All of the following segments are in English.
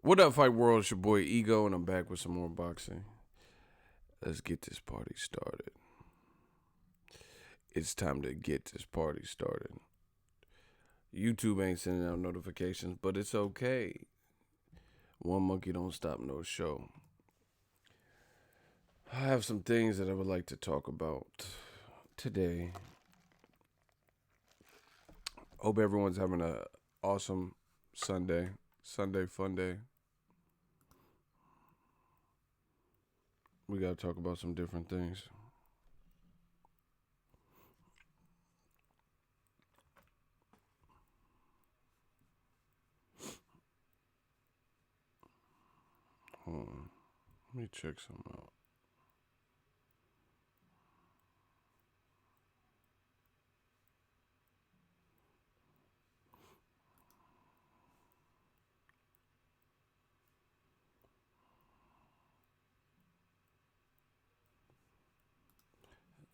What up, Fight World? It's your boy Ego, and I'm back with some more boxing. Let's get this party started. It's time to get this party started. YouTube ain't sending out notifications, but it's okay. One monkey don't stop no show. I have some things that I would like to talk about today. Hope everyone's having an awesome Sunday fun day. We got to talk about some different things. Hold on. Let me check something out.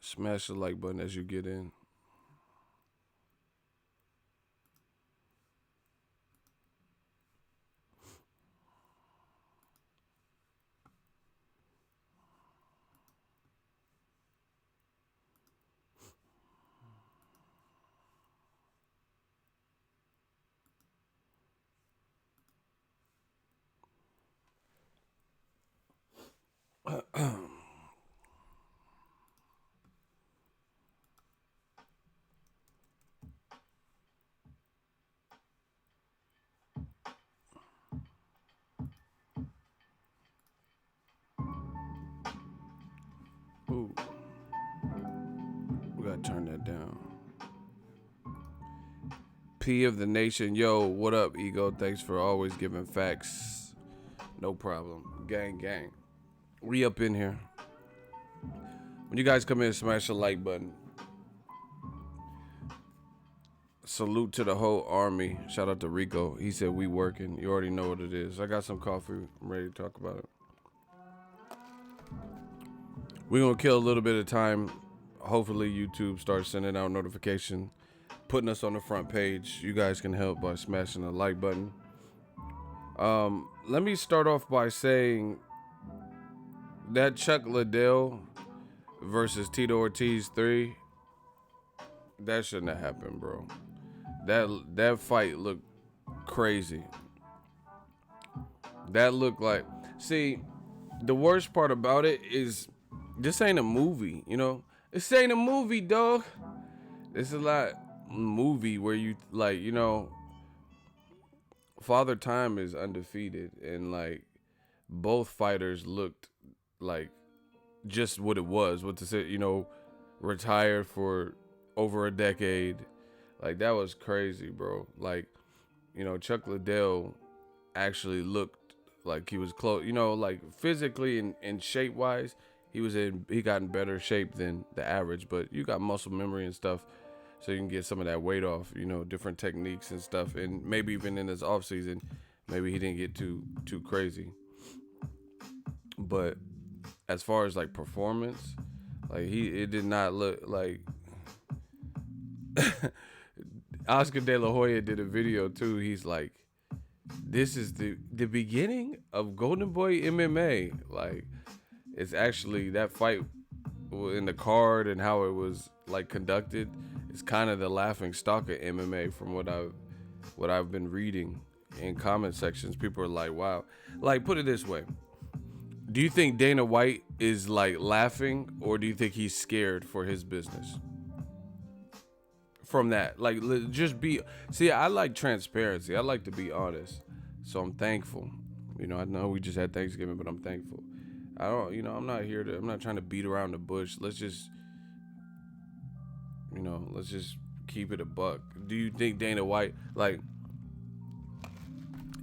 Smash the like button as you get in. Ooh. We gotta turn that down. P of the nation. Yo, what up, Ego? Thanks for always giving facts. No problem. Gang, gang. We up in here. When you guys come in, smash the like button. Salute to the whole army. Shout out to Rico. He said we working. You already know what it is. I got some coffee. I'm ready to talk about it. We're going to kill a little bit of time. Hopefully YouTube starts sending out notification, putting us on the front page. You guys can help by smashing the like button. Let me start off by saying that Chuck Liddell versus Tito Ortiz 3, that shouldn't have happened, bro. That fight looked crazy. That looked like... See, the worst part about it is this ain't a movie, you know? This ain't a movie, dog. It's a lot movie where you, like, you know, Father Time is undefeated, and, like, both fighters looked like just what it was. What to say, you know, retired for over a decade. Like, that was crazy, bro. Like, you know, Chuck Liddell actually looked like he was close. You know, like, physically and shape-wise, he got in better shape than the average. But you got muscle memory and stuff, so you can get some of that weight off, you know, different techniques and stuff. And maybe even in his offseason, maybe he didn't get too crazy. But as far as, like, performance, like, it did not look like... Oscar De La Hoya did a video too. He's like, this is the beginning of Golden Boy MMA. Like, it's actually that fight in the card and how it was, like, conducted. It's kind of the laughing stock of MMA from what I've been reading in comment sections. People are like, wow. Like, put it this way. Do you think Dana White is, like, laughing, or do you think he's scared for his business? From that, like, just be... See, I like transparency. I like to be honest. So I'm thankful. You know, I know we just had Thanksgiving, but I'm thankful. I don't, you know, I'm not trying to beat around the bush. Let's just, you know, let's just keep it a buck. Do you think Dana White, like,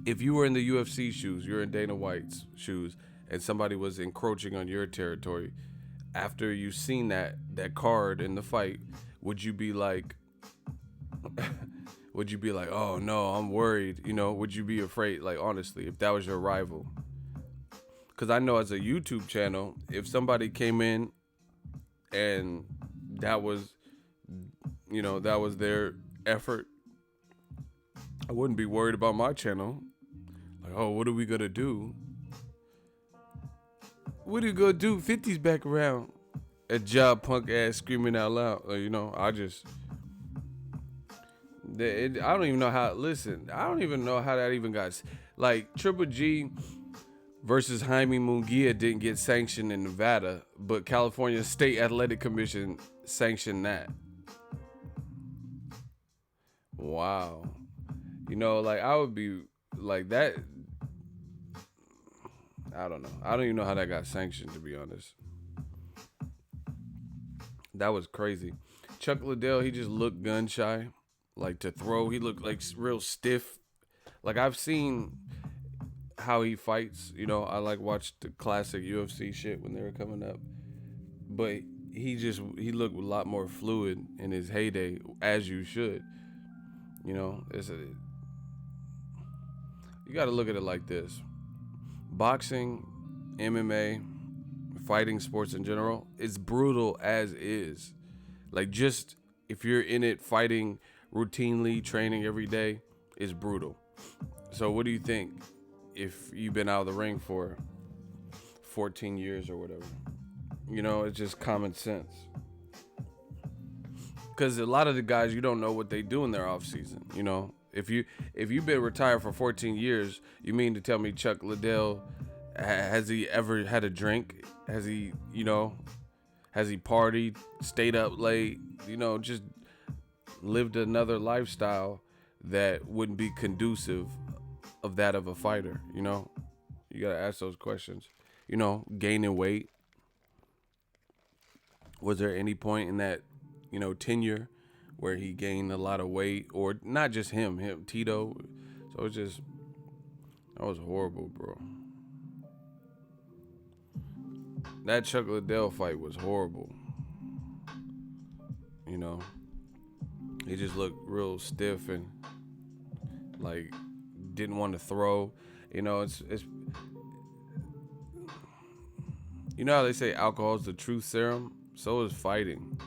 if you were in the UFC shoes, you're in Dana White's shoes, and somebody was encroaching on your territory, after you seen that card in the fight, would you be like, oh no, I'm worried, you know? Would you be afraid, like, honestly, if that was your rival? Because I know as a YouTube channel, if somebody came in and that was, you know, that was their effort, I wouldn't be worried about my channel. Like, oh, what are we gonna do? What are you gonna do? 50's back around. A job punk ass screaming out loud. I don't even know how. Listen, I don't even know how that even got. Like, Triple G versus Jaime Munguia didn't get sanctioned in Nevada, but California State Athletic Commission sanctioned that. Wow. Like, I would be like that. I don't know. I don't even know how that got sanctioned, to be honest. That was crazy. Chuck Liddell, he just looked gun shy. Like, to throw, he looked like real stiff. Like, I've seen how he fights. I watched the classic UFC shit when they were coming up. But he looked a lot more fluid in his heyday, as you should. You got to look at it like this. Boxing, MMA, fighting sports in general, it's brutal as is. Like, just if you're in it fighting routinely, training every day, it's brutal. So what do you think if you've been out of the ring for 14 years or whatever? It's just common sense. Because a lot of the guys, you don't know what they do in their off season. If you've been retired for 14 years, you mean to tell me Chuck Liddell, has he ever had a drink? Has he partied, stayed up late, just lived another lifestyle that wouldn't be conducive of that of a fighter? You got to ask those questions. Gaining weight. Was there any point in that, tenure where he gained a lot of weight? Or not just him, Tito. So it's just, that was horrible, bro. That Chuck Liddell fight was horrible. He just looked real stiff and like didn't want to throw. It's how they say alcohol is the truth serum? So is fighting.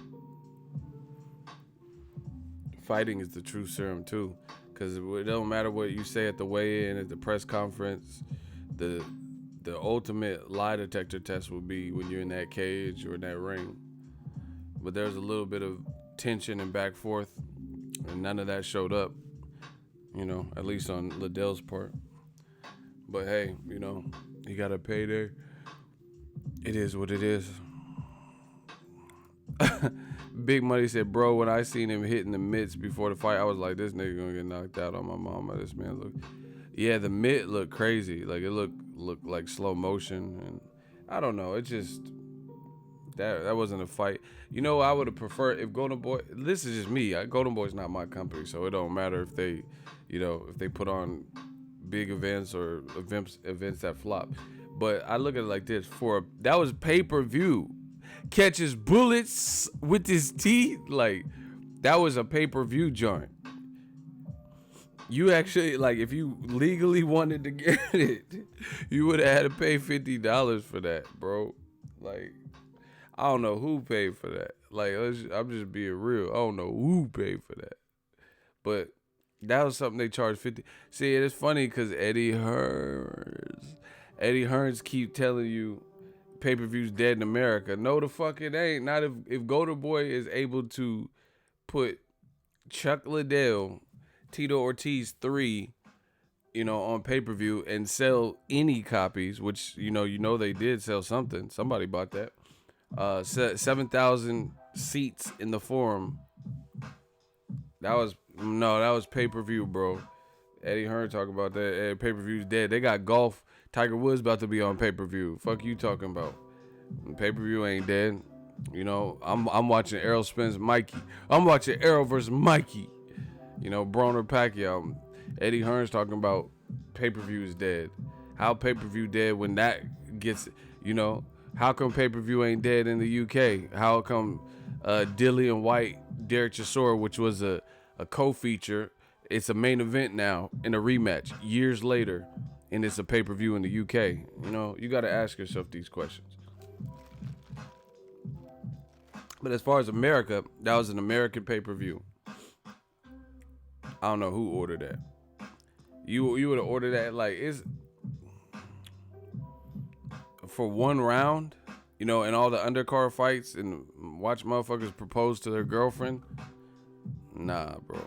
Fighting is the true serum too, because it don't matter what you say at the weigh-in, at the press conference. The ultimate lie detector test will be when you're in that cage or in that ring. But there's a little bit of tension and back forth, and none of that showed up. At least on Liddell's part. But hey, he got a payday. It is what it is. Big Money said, bro, when I seen him hitting the mitts before the fight, I was like, this nigga gonna get knocked out on my mama. This man look. Yeah, the mitt looked crazy. Like, it looked like slow motion, and I don't know. It just that wasn't a fight. I would have preferred if Golden Boy. This is just me. Golden Boy's not my company, so it don't matter if they, if they put on big events or events that flop. But I look at it like this: that was pay-per-view. Catches bullets with his teeth. Like, that was a pay-per-view joint. You actually, like, if you legally wanted to get it, you would have had to pay $50 for that, bro. Like, I don't know who paid for that. Like, I'm just being real. I don't know who paid for that. But that was something they charged 50. See, it's funny because Eddie Hearns keep telling you pay-per-view's dead in America. No, the fuck it ain't. Not if Golden Boy is able to put Chuck Liddell, Tito Ortiz 3, on pay-per-view and sell any copies, which, they did sell something. Somebody bought that. 7,000 seats in the Forum. That was pay-per-view, bro. Eddie Hearn talking about that. Pay-per-view's dead. They got golf. Tiger Woods about to be on pay-per-view. Fuck you talking about? Pay-per-view ain't dead. I'm watching Errol Spence Mikey. I'm watching Errol versus Mikey. BRONER PACQUIAO. Eddie Hearn's talking about pay-per-view is dead. How pay-per-view dead when that gets, how come pay-per-view ain't dead in the UK? How come Dillian White, Derek Chisora, which was a co-feature, it's a main event now in a rematch years later, and it's a pay-per-view in the UK? You got to ask yourself these questions. But as far as America, that was an American pay-per-view. I don't know who ordered that. You would have ordered that, like, it's for one round, you know, and all the undercard fights and watch motherfuckers propose to their girlfriend. Nah, bro.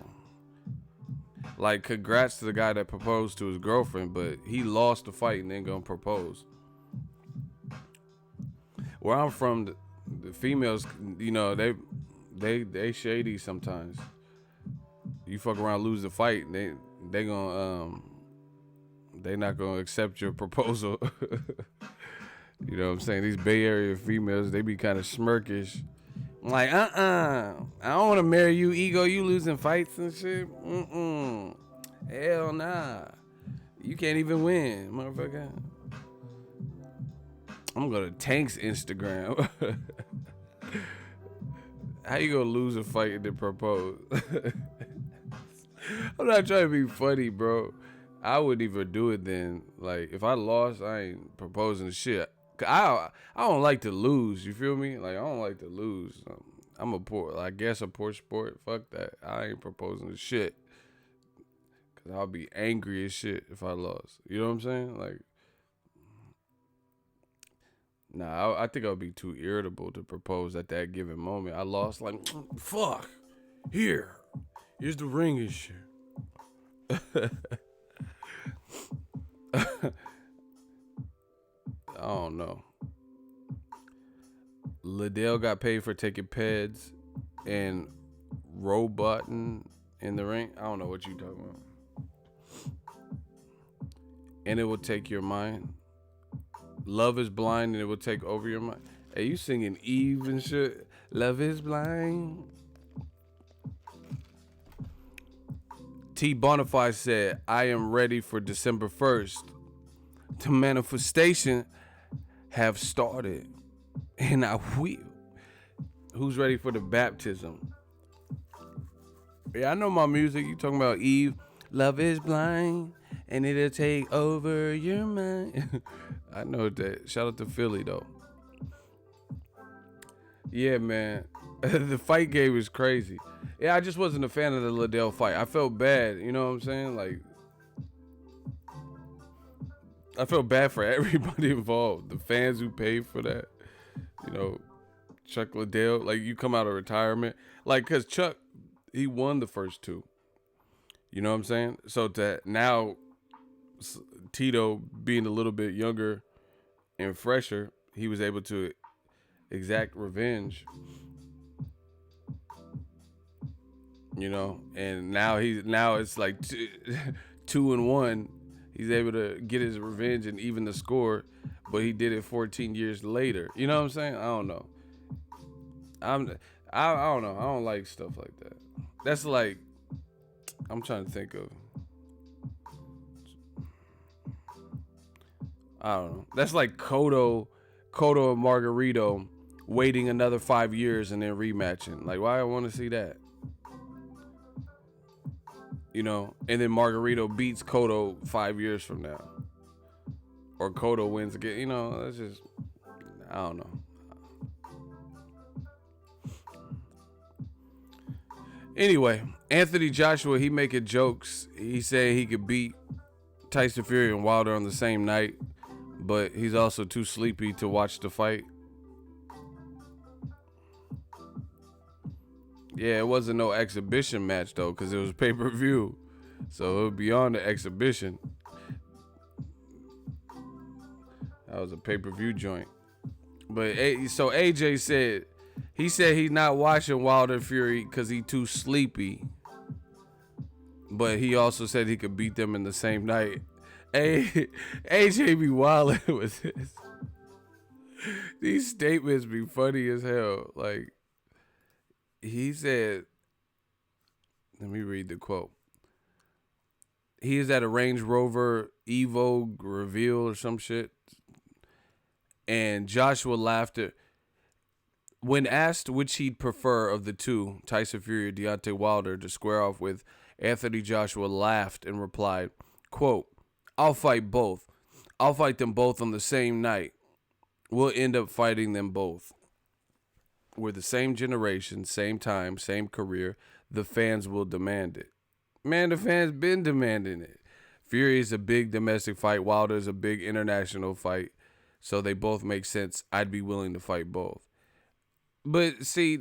Like, congrats to the guy that proposed to his girlfriend, but he lost the fight and then gonna propose. Where I'm from, the females, you know, they shady sometimes. You fuck around, lose the fight, they gonna they not gonna accept your proposal. You know what I'm saying? These Bay Area females, they be kind of smirkish. I'm like, I don't want to marry you, ego. You losing fights and shit. Hell nah. You can't even win, motherfucker. I'm gonna go to Tank's Instagram. How you gonna lose a fight and then propose? I'm not trying to be funny, bro. I wouldn't even do it then. Like, if I lost, I ain't proposing shit. I don't like to lose. You feel me? Like, I don't like to lose. I'm I guess a poor sport. Fuck that. I ain't proposing shit. Cause I'll be angry as shit if I lost. You know what I'm saying? Like, nah, I think I'll be too irritable to propose at that given moment. I lost, like, fuck. Here's the ring and shit. I don't know. Liddell got paid for taking peds and roboting in the ring. I don't know what you talking about. And it will take your mind. Love is blind and it will take over your mind. Hey, you singing Eve and shit. Love is blind. T Bonify said, I am ready for December 1st. The manifestation have started, and I will. Who's ready for the baptism? Yeah, I know my music. You talking about Eve? Love is blind, and it'll take over your mind. I know that. Shout out to Philly, though. Yeah, man. The fight game is crazy. Yeah, I just wasn't a fan of the Liddell fight. I felt bad. You know what I'm saying? Like, I felt bad for everybody involved. The fans who paid for that. You know, Chuck Liddell. Like, you come out of retirement. Like, because Chuck, he won the first two. You know what I'm saying? So that now, Tito being a little bit younger and fresher, he was able to exact revenge. You know, and now it's like 2-1. He's able to get his revenge and even the score, but he did it 14 years later. You know what I'm saying? I don't know. I don't know. I don't like stuff like that. That's like, I'm trying to think of. I don't know. That's like Cotto and Margarito waiting another 5 years and then rematching. Like, why I want to see that? You know, and then Margarito beats Cotto 5 years from now. Or Cotto wins again. You know, that's just, I don't know. Anyway, Anthony Joshua, he making jokes. He said he could beat Tyson Fury and Wilder on the same night, but he's also too sleepy to watch the fight. Yeah, it wasn't no exhibition match, though, because it was pay-per-view. So it would be on the exhibition. That was a pay-per-view joint. But so AJ said, he said he's not watching Wilder Fury because he's too sleepy. But he also said he could beat them in the same night. Hey, AJ be wildin' with this. These statements be funny as hell. Like, he said, let me read the quote. He is at a Range Rover Evo reveal or some shit. And Joshua laughed at, when asked which he'd prefer of the two, Tyson Fury or Deontay Wilder, to square off with, Anthony Joshua laughed and replied, quote, I'll fight both. I'll fight them both on the same night. We'll end up fighting them both. We're the same generation, same time, same career. The fans will demand it. Man, the fans been demanding it. Fury is a big domestic fight. Wilder is a big international fight. So they both make sense. I'd be willing to fight both. But see,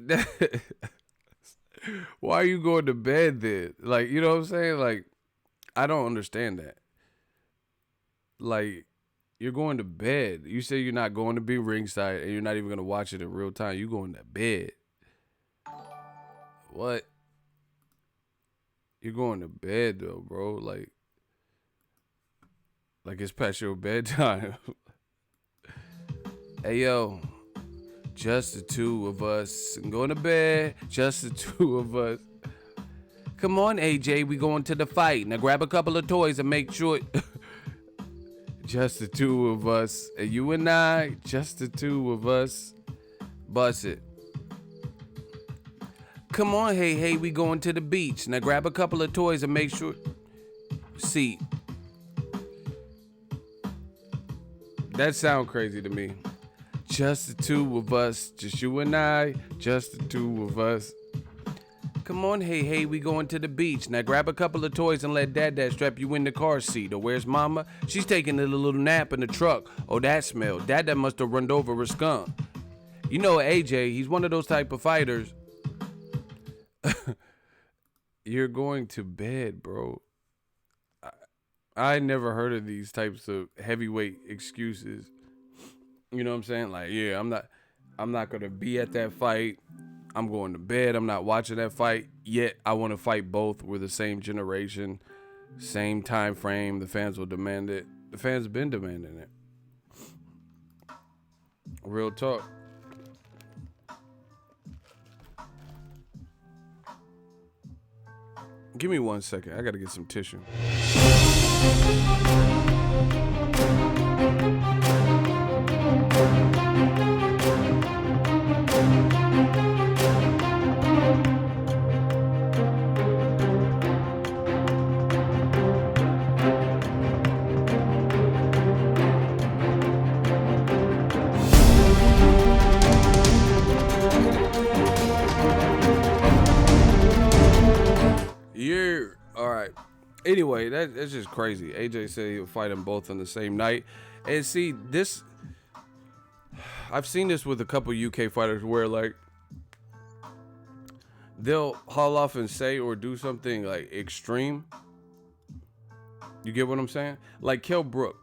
why are you going to bed then? Like, you know what I'm saying? Like, I don't understand that. Like, you're going to bed. You say you're not going to be ringside and you're not even going to watch it in real time. You're going to bed. What? You're going to bed though, bro. Like it's past your bedtime. Hey, yo. Just the two of us. I'm going to bed. Just the two of us. Come on, AJ. We going to the fight. Now grab a couple of toys and make sure... Just the two of us. And you and I. Just the two of us. Bust it. Come on, hey, we going to the beach. Now grab a couple of toys and make sure... See. That sound crazy to me. Just the two of us. Just you and I. Just the two of us. Come on, hey, we going to the beach. Now grab a couple of toys and let Dad strap you in the car seat. Or where's Mama? She's taking a little nap in the truck. Oh, that smell. Dad must have run over a skunk. You know AJ, he's one of those type of fighters. You're going to bed, bro. I never heard of these types of heavyweight excuses. You know what I'm saying? Like, yeah, I'm not going to be at that fight. I'm going to bed. I'm not watching that fight. Yet I want to fight both. We're the same generation, same time frame. The fans will demand it. The fans have been demanding it. Real talk. Give me 1 second. I got to get some tissue. All right. Anyway, that's just crazy. AJ said he'll fight them both on the same night. And see, this... I've seen this with a couple UK fighters where, like, they'll haul off and say or do something, like, extreme. You get what I'm saying? Like, Kell Brook.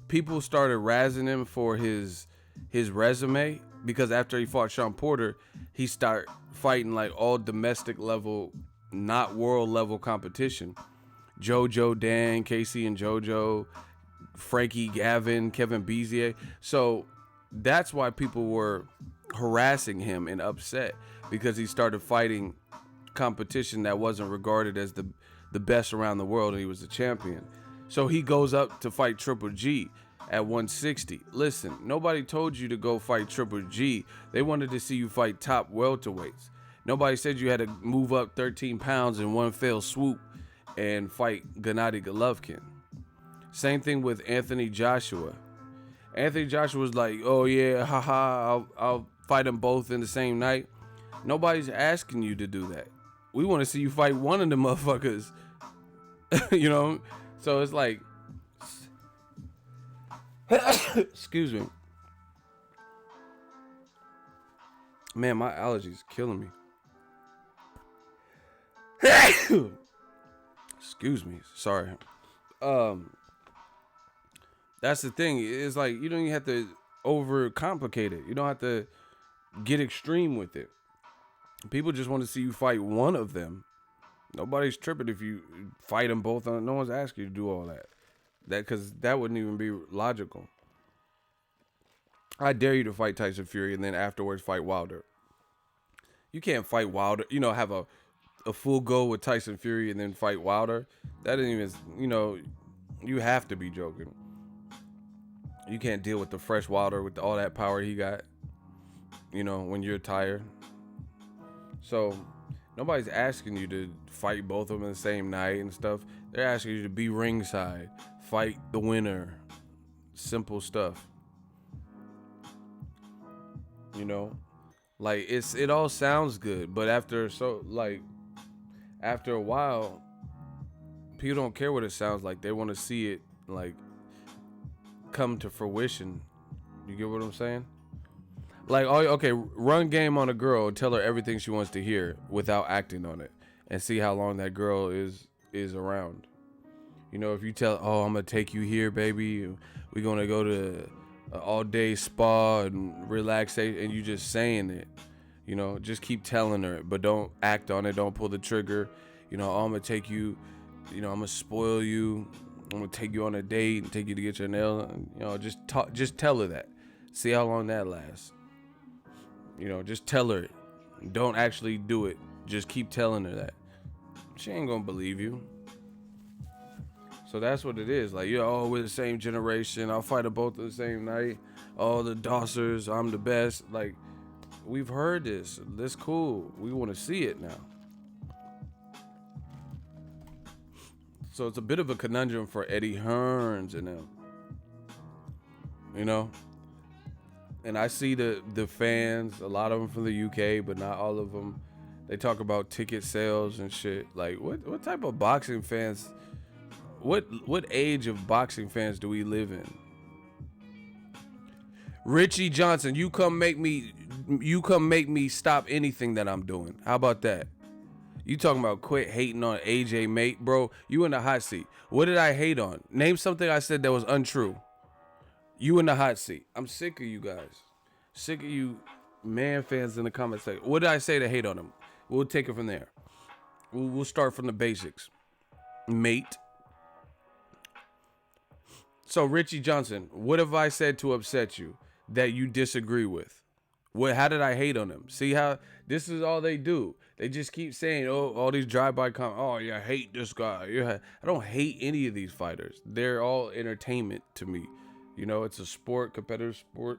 People started razzing him for his resume because after he fought Sean Porter, he started fighting, like, all domestic level, not world level competition. Jojo Dan, Casey and Jojo, Frankie Gavin, Kevin Bezier. So that's why people were harassing him and upset, because he started fighting competition that wasn't regarded as the best around the world, and he was the champion. So he goes up to fight Triple G at 160. Listen, nobody told you to go fight Triple G. They wanted to see you fight top welterweights. Nobody said you had to move up 13 pounds in one fell swoop and fight Gennady Golovkin. Same thing with Anthony Joshua. Anthony Joshua was like, oh yeah, haha, I'll fight them both in the same night. Nobody's asking you to do that. We want to see you fight one of the motherfuckers. You know? So it's like, excuse me. Man, my allergies killing me. Excuse me. Sorry. That's the thing. It's like, you don't even have to overcomplicate it. You don't have to get extreme with it. People just want to see you fight one of them. Nobody's tripping if you fight them both. No one's asking you to do all that. Because that wouldn't even be logical. I dare you to fight Tyson Fury and then afterwards fight Wilder. You can't fight Wilder. You know, have a full go with Tyson Fury and then fight Wilder. That didn't even, you have to be joking. You can't deal with the fresh Wilder with all that power he got, when you're tired. So nobody's asking you to fight both of them the same night and stuff. They're asking you to be ringside, fight the winner. Simple stuff. Like it all sounds good, but after a while, People don't care what it sounds like. They want to see it like come to fruition. You get what I'm saying? Like, oh, okay, run game on a girl, tell her everything she wants to hear without acting on it, and see how long that girl is around. You know, if you tell, oh, I'm gonna take you here, baby, we're gonna go to an all-day spa and relax, and you just saying it. You know, just keep telling her, but don't act on it. Don't pull the trigger. You know, oh, I'm gonna take you. You know, I'm gonna spoil you. I'm gonna take you on a date and take you to get your nails. You know, just tell her that. See how long that lasts. You know, just tell her it. Don't actually do it. Just keep telling her that. She ain't gonna believe you. So that's what it is. Like, oh, we're the same generation. I'll fight them both the same night. Oh, the Dossers, I'm the best. Like, we've heard this. That's cool. We want to see it now. So it's a bit of a conundrum for Eddie Hearns and them. You know? And I see the fans, a lot of them from the UK, but not all of them. They talk about ticket sales and shit. Like, what type of boxing fans, what age of boxing fans do we live in? Richie Johnson, you come make me stop anything that I'm doing. How about that? You talking about quit hating on AJ Mate, bro? You in the hot seat. What did I hate on? Name something I said that was untrue. You in the hot seat. I'm sick of you guys. Sick of you man fans in the comment section. What did I say to hate on him? We'll take it from there. We'll start from the basics. Mate. So Richie Johnson, what have I said to upset you that you disagree with? How did I hate on him? See how this is all they do. They just keep saying, oh, all these drive-by comments. Oh, yeah, I hate this guy. Yeah, I don't hate any of these fighters. They're all entertainment to me. You know, it's a sport, competitive sport.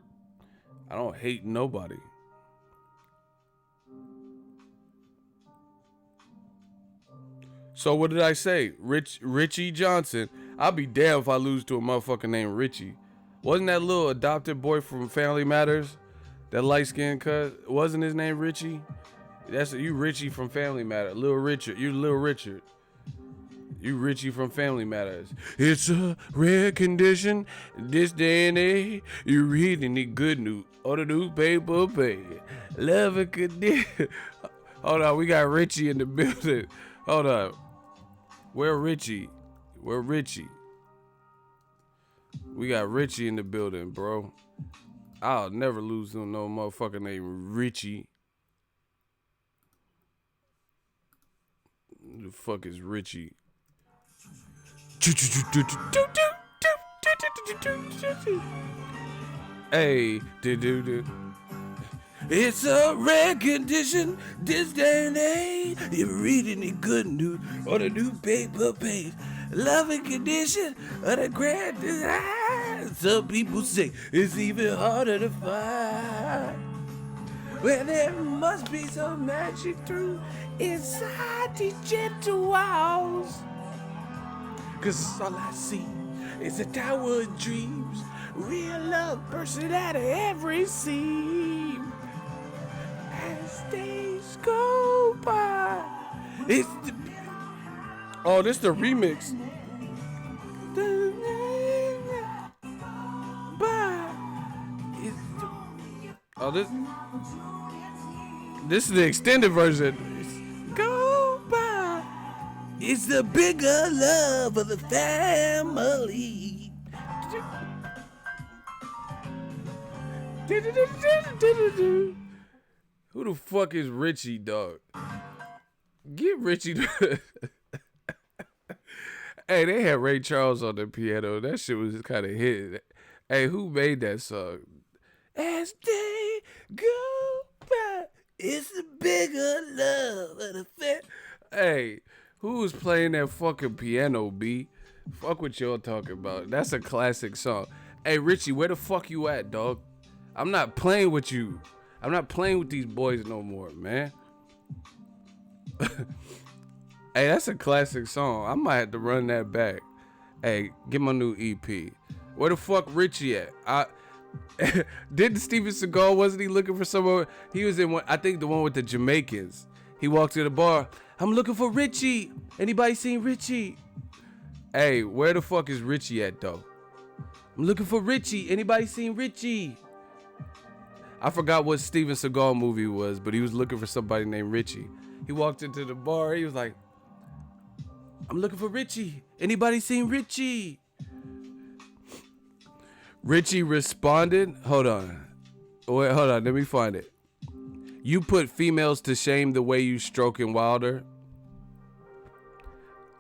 I don't hate nobody. So what did I say? Richie Johnson. I'll be damned if I lose to a motherfucker named Richie. Wasn't that little adopted boy from Family Matters? That light-skinned cuz? Wasn't his name Richie? You Richie from Family Matters. Little Richard. You Little Richard. You Richie from Family Matters. It's a rare condition. This day and age, you reading the good news. Or the newspaper page. Love a condition. Hold on, we got Richie in the building. Hold up. Where Richie? Where Richie? We got Richie in the building, bro. I'll never lose to no motherfucker named Richie. Who the fuck is Richie? Hey, it's a rare condition this day and age. You're reading the good news on the newspaper page. Loving condition of the grand design. Some people say it's even harder to find. Well, there must be some magic through inside these gentle walls. 'Cause all I see is a tower of dreams. Real love bursting out of every seam. As days go by. It's the... Oh, this the remix. Oh, this is the extended version. Go by. It's the bigger love of the family. Who the fuck is Richie, dog? Get Richie. Hey, they had Ray Charles on the piano. That shit was kind of hit. Hey, who made that song? As they go by, it's the bigger love of the family. Hey, who was playing that fucking piano, B? Fuck what y'all talking about. That's a classic song. Hey, Richie, where the fuck you at, dog? I'm not playing with you. I'm not playing with these boys no more, man. Hey, that's a classic song. I might have to run that back. Hey, get my new EP. Where the fuck Richie at? Didn't Steven Seagal, wasn't he looking for someone? He was in one, I think the one with the Jamaicans. He walked to the bar. I'm looking for Richie. Anybody seen Richie? Hey, where the fuck is Richie at, though? I'm looking for Richie. Anybody seen Richie? I forgot what Steven Seagal movie it was, but he was looking for somebody named Richie. He walked into the bar. He was like, I'm looking for Richie. Anybody seen Richie? Richie responded. Hold on. Wait, hold on. Let me find it. You put females to shame the way you stroking Wilder.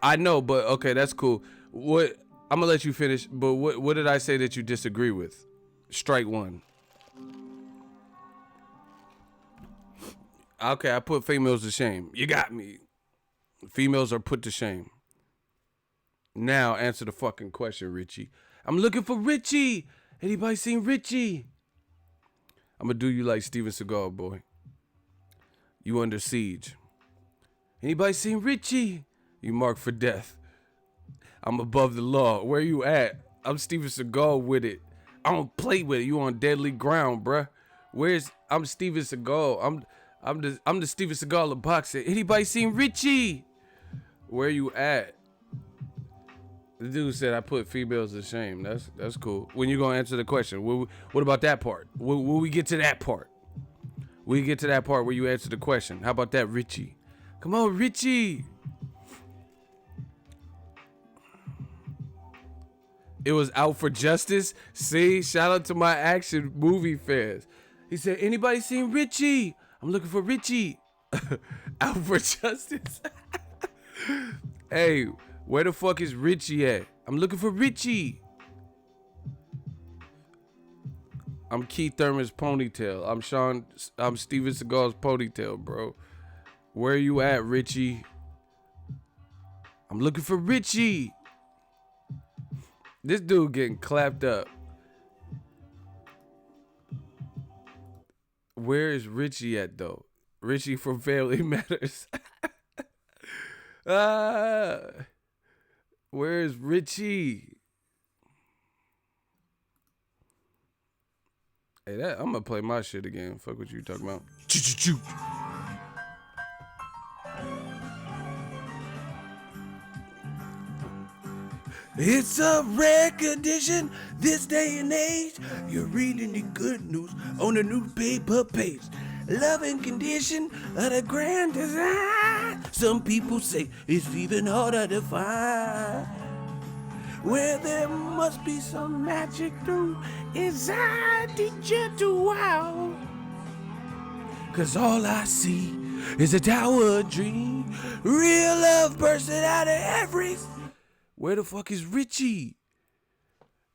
I know, but okay, that's cool. What? I'm gonna let you finish. But what did I say that you disagree with? Strike one. Okay, I put females to shame. You got me. Females are put to shame. Now answer the fucking question, Richie. I'm looking for Richie. Anybody seen Richie? I'm gonna do you like Steven Seagal, boy. You under siege. Anybody seen Richie? You marked for death. I'm above the law. Where you at? I'm Steven Seagal with it. I don't play with it. You on deadly ground, bruh. I'm Steven Seagal. I'm the Steven Seagal of boxing. Anybody seen Richie? Where you at? The dude said I put females to shame. That's cool. When you gonna answer the question? What about that part? Will we get to that part? We get to that part where you answer the question. How about that, Richie? Come on, Richie. It was Out for Justice. See, shout out to my action movie fans. He said, anybody seen Richie? I'm looking for Richie. Out for Justice. Hey, where the fuck is Richie at? I'm looking for Richie. I'm Keith Thurman's ponytail. I'm Steven Seagal's ponytail, bro. Where you at, Richie? I'm looking for Richie. This dude getting clapped up. Where is Richie at, though? Richie from Family Matters. Where is Richie? Hey, I'm gonna play my shit again. Fuck what you talking about. Choo-choo-choo. It's a rare condition this day and age. You're reading the good news on the newspaper page. Loving condition of the grand design. Some people say it's even harder to find. Where there must be some magic through inside the gentle wow. Cause all I see is a tower of dream. Real love bursting out of every. Where the fuck is Richie?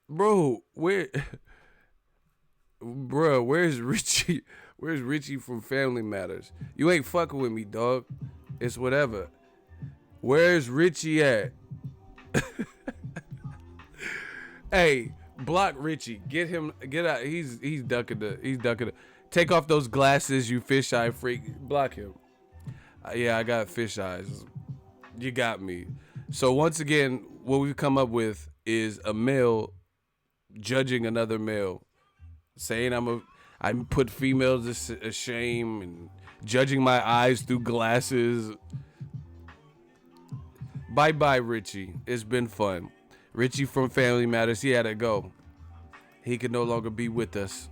Bro, where's Richie? Where's Richie from Family Matters? You ain't fucking with me, dog. It's whatever. Where's Richie at? Hey, block Richie. Get out. He's ducking the. Take off those glasses, you fisheye freak. Block him. Yeah, I got fish eyes. You got me. So once again, what we've come up with is a male judging another male, saying I put females to shame and judging my eyes through glasses. Bye, Richie. It's been fun. Richie from Family Matters, he had to go. He could no longer be with us.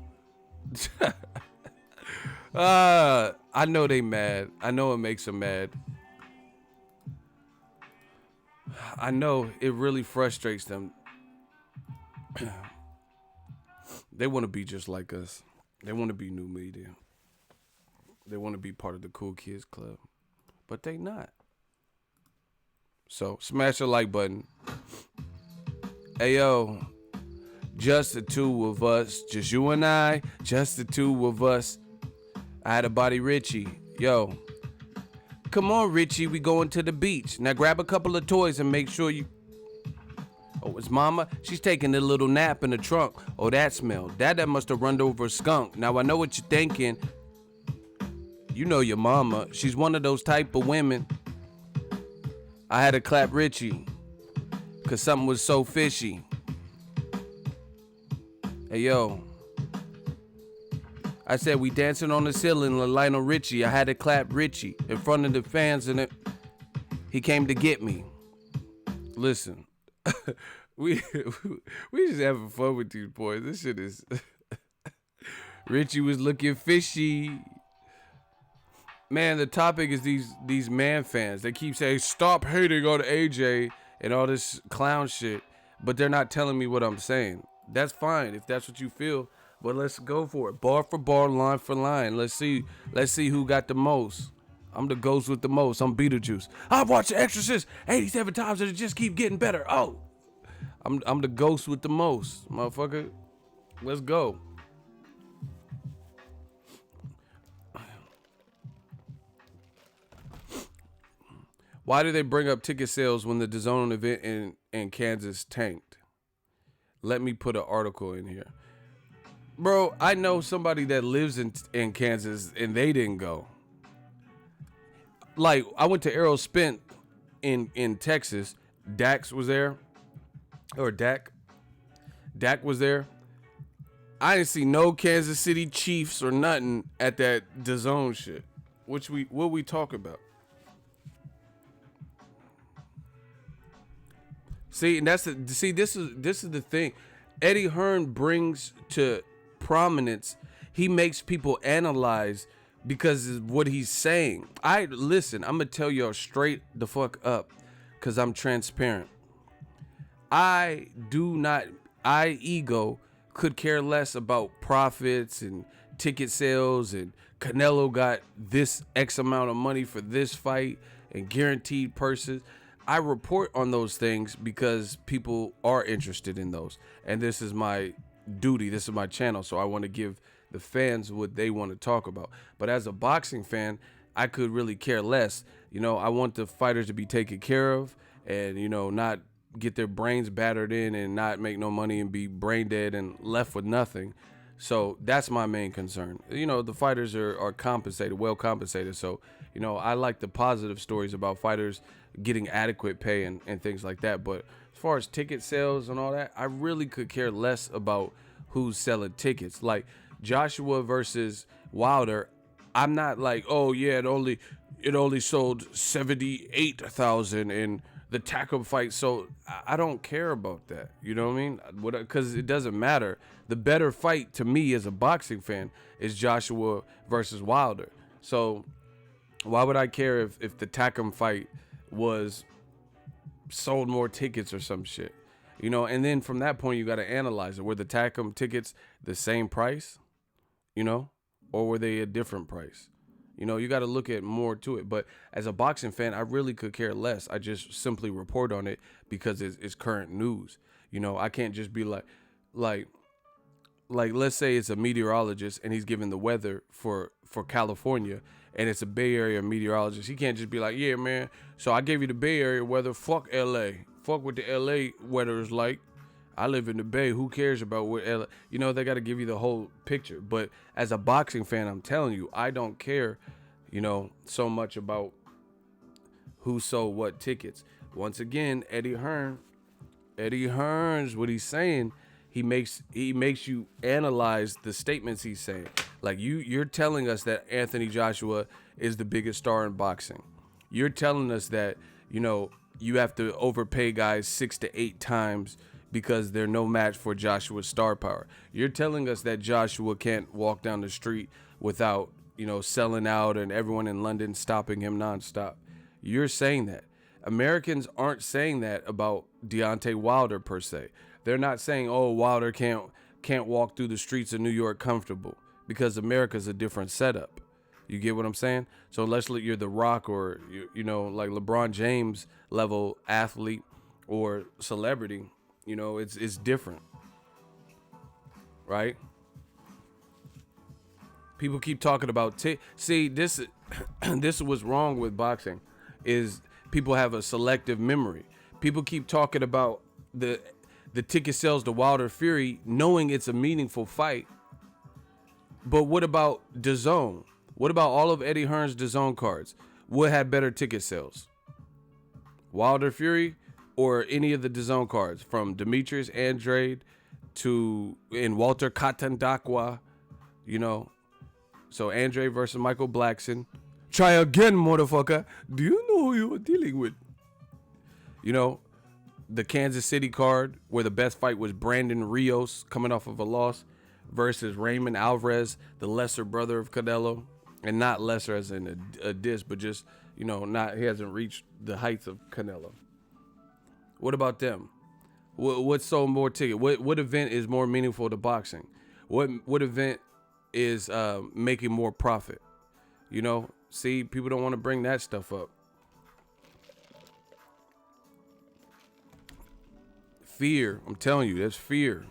I know they mad. I know it makes them mad. I know it really frustrates them. They want to be just like us. They want to be new media. They want to be part of the cool kids club. But they not. So smash the like button. Hey, yo. Just the two of us. Just you and I. Just the two of us. I had to body Richie. Yo. Come on, Richie. We going to the beach. Now grab a couple of toys and make sure you... Oh, it's mama? She's taking a little nap in the trunk. Oh, that smell. Dad must have run over a skunk. Now I know what you're thinking. You know your mama. She's one of those type of women. I had to clap Richie. Cause something was so fishy. Hey, yo. I said we dancing on the ceiling like Lionel Richie. I had to clap Richie in front of the fans and he came to get me. Listen. we we just having fun with these boys. This shit is. Richie was looking fishy. Man, the topic is these man fans. They keep saying stop hating on AJ and all this clown shit, but they're not telling me what I'm saying. That's fine if that's what you feel, but let's go for it. Bar for bar, line for line. Let's see who got the most. I'm the ghost with the most. I'm Beetlejuice. I've watched The Exorcist 87 times and it just keep getting better. Oh, I'm the ghost with the most, motherfucker. Let's go. Why do they bring up ticket sales when the DAZN event in Kansas tanked? Let me put an article in here. Bro, I know somebody that lives in Kansas and they didn't go. Like, I went to Aero Spent in Texas. Dax was there. Or Dak. Dak was there. I didn't see no Kansas City Chiefs or nothing at that DAZN shit. What we talk about? See, and this is the thing. Eddie Hearn brings to prominence. He makes people analyze because of what he's saying. Listen, I'm gonna tell y'all straight the fuck up, cause I'm transparent. Ego could care less about profits and ticket sales and Canelo got this X amount of money for this fight and guaranteed purses. I report on those things because people are interested in those. And this is my duty. This is my channel. So I want to give the fans what they want to talk about. But as a boxing fan, I could really care less. You know, I want the fighters to be taken care of and, you know, not get their brains battered in and not make no money and be brain dead and left with nothing. So that's my main concern. You know, the fighters are compensated, well compensated. So, you know, I like the positive stories about fighters getting adequate pay and things like that. But as far as ticket sales and all that, I really could care less about who's selling tickets. Like Joshua versus Wilder, I'm not like, oh yeah, it only sold 78,000 in the Tackle fight. So I don't care about that. You know what I mean? Because it doesn't matter. The better fight to me as a boxing fan is Joshua versus Wilder. So why would I care if the Tackle fight was sold more tickets or some shit? You know, and then from that point, you got to analyze it. Were the Tackle tickets the same price, you know, or were they a different price? You know, you got to look at more to it. But as a boxing fan, I really could care less. I just simply report on it because it's current news. You know, I can't just be like, let's say it's a meteorologist and he's giving the weather for California and it's a Bay Area meteorologist. He can't just be like, yeah, man, so I gave you the Bay Area weather. Fuck LA. Fuck what the LA weather is like. I live in the Bay. Who cares about what LA? You know, they got to give you the whole picture. But as a boxing fan, I'm telling you, I don't care, you know, so much about who sold what tickets. Once again, Eddie Hearn's what he's saying. He makes you analyze the statements he's saying. Like you're telling us that Anthony Joshua is the biggest star in boxing. You're telling us that, you know, you have to overpay guys 6 to 8 times because they're no match for Joshua's star power. You're telling us that Joshua can't walk down the street without, you know, selling out and everyone in London stopping him nonstop. You're saying that. Americans aren't saying that about Deontay Wilder per se. They're not saying, oh, Wilder can't walk through the streets of New York comfortable, because America's a different setup. You get what I'm saying? So unless you're The Rock or, you know, like LeBron James level athlete or celebrity, you know, it's different, right? People keep talking about see, this is what's wrong with boxing, is people have a selective memory. People keep talking about the ticket sales to Wilder Fury, knowing it's a meaningful fight. But what about DAZN? What about all of Eddie Hearn's DAZN cards? What had better ticket sales? Wilder Fury or any of the DAZN cards, from Demetrius Andrade to Walter Katandakwa, you know? So Andrade versus Michael Blackson. Try again, motherfucker. Do you know who you were dealing with? You know, the Kansas City card where the best fight was Brandon Rios coming off of a loss versus Raymond Alvarez, the lesser brother of Canelo, and not lesser as in a diss, but just, you know, he hasn't reached the heights of Canelo. What about them? What sold more ticket? What event is more meaningful to boxing? What event is making more profit? You know, see, people don't want to bring that stuff up. Fear. I'm telling you, that's fear.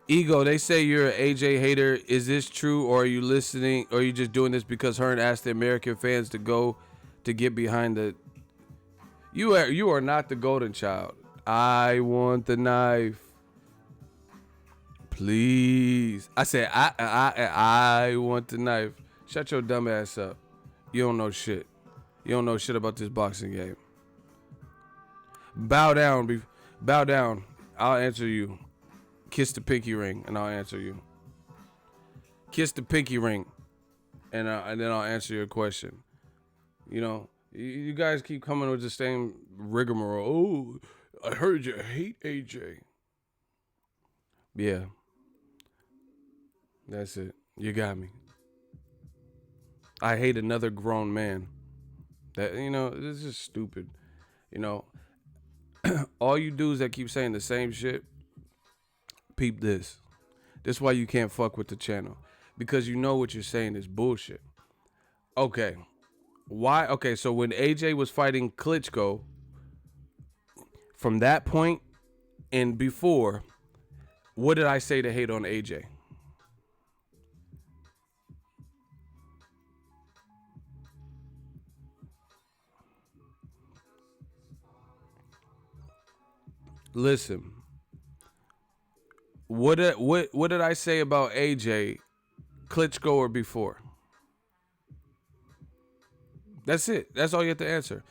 Ego, they say you're an AJ hater. Is this true, or are you listening, or are you just doing this because Hearn asked the American fans to go to get behind the... You are not the golden child. I want the knife. Please. I said, I want the knife. Shut your dumb ass up. You don't know shit. You don't know shit about this boxing game. Bow down. Bow down. I'll answer you. Kiss the pinky ring, and I'll answer you. Kiss the pinky ring, and then I'll answer your question. You know, you guys keep coming with the same rigmarole. Oh, I heard you hate AJ. Yeah. That's it. You got me. I hate another grown man. That, you know, this is stupid. You know, all you dudes that keep saying the same shit, peep this. This is why you can't fuck with the channel. Because you know what you're saying is bullshit. Okay. Why? Okay, so when AJ was fighting Klitschko, from that point and before, what did I say to hate on AJ? Listen. What did I say about AJ, Klitschko, or before? That's it. That's all you have to answer.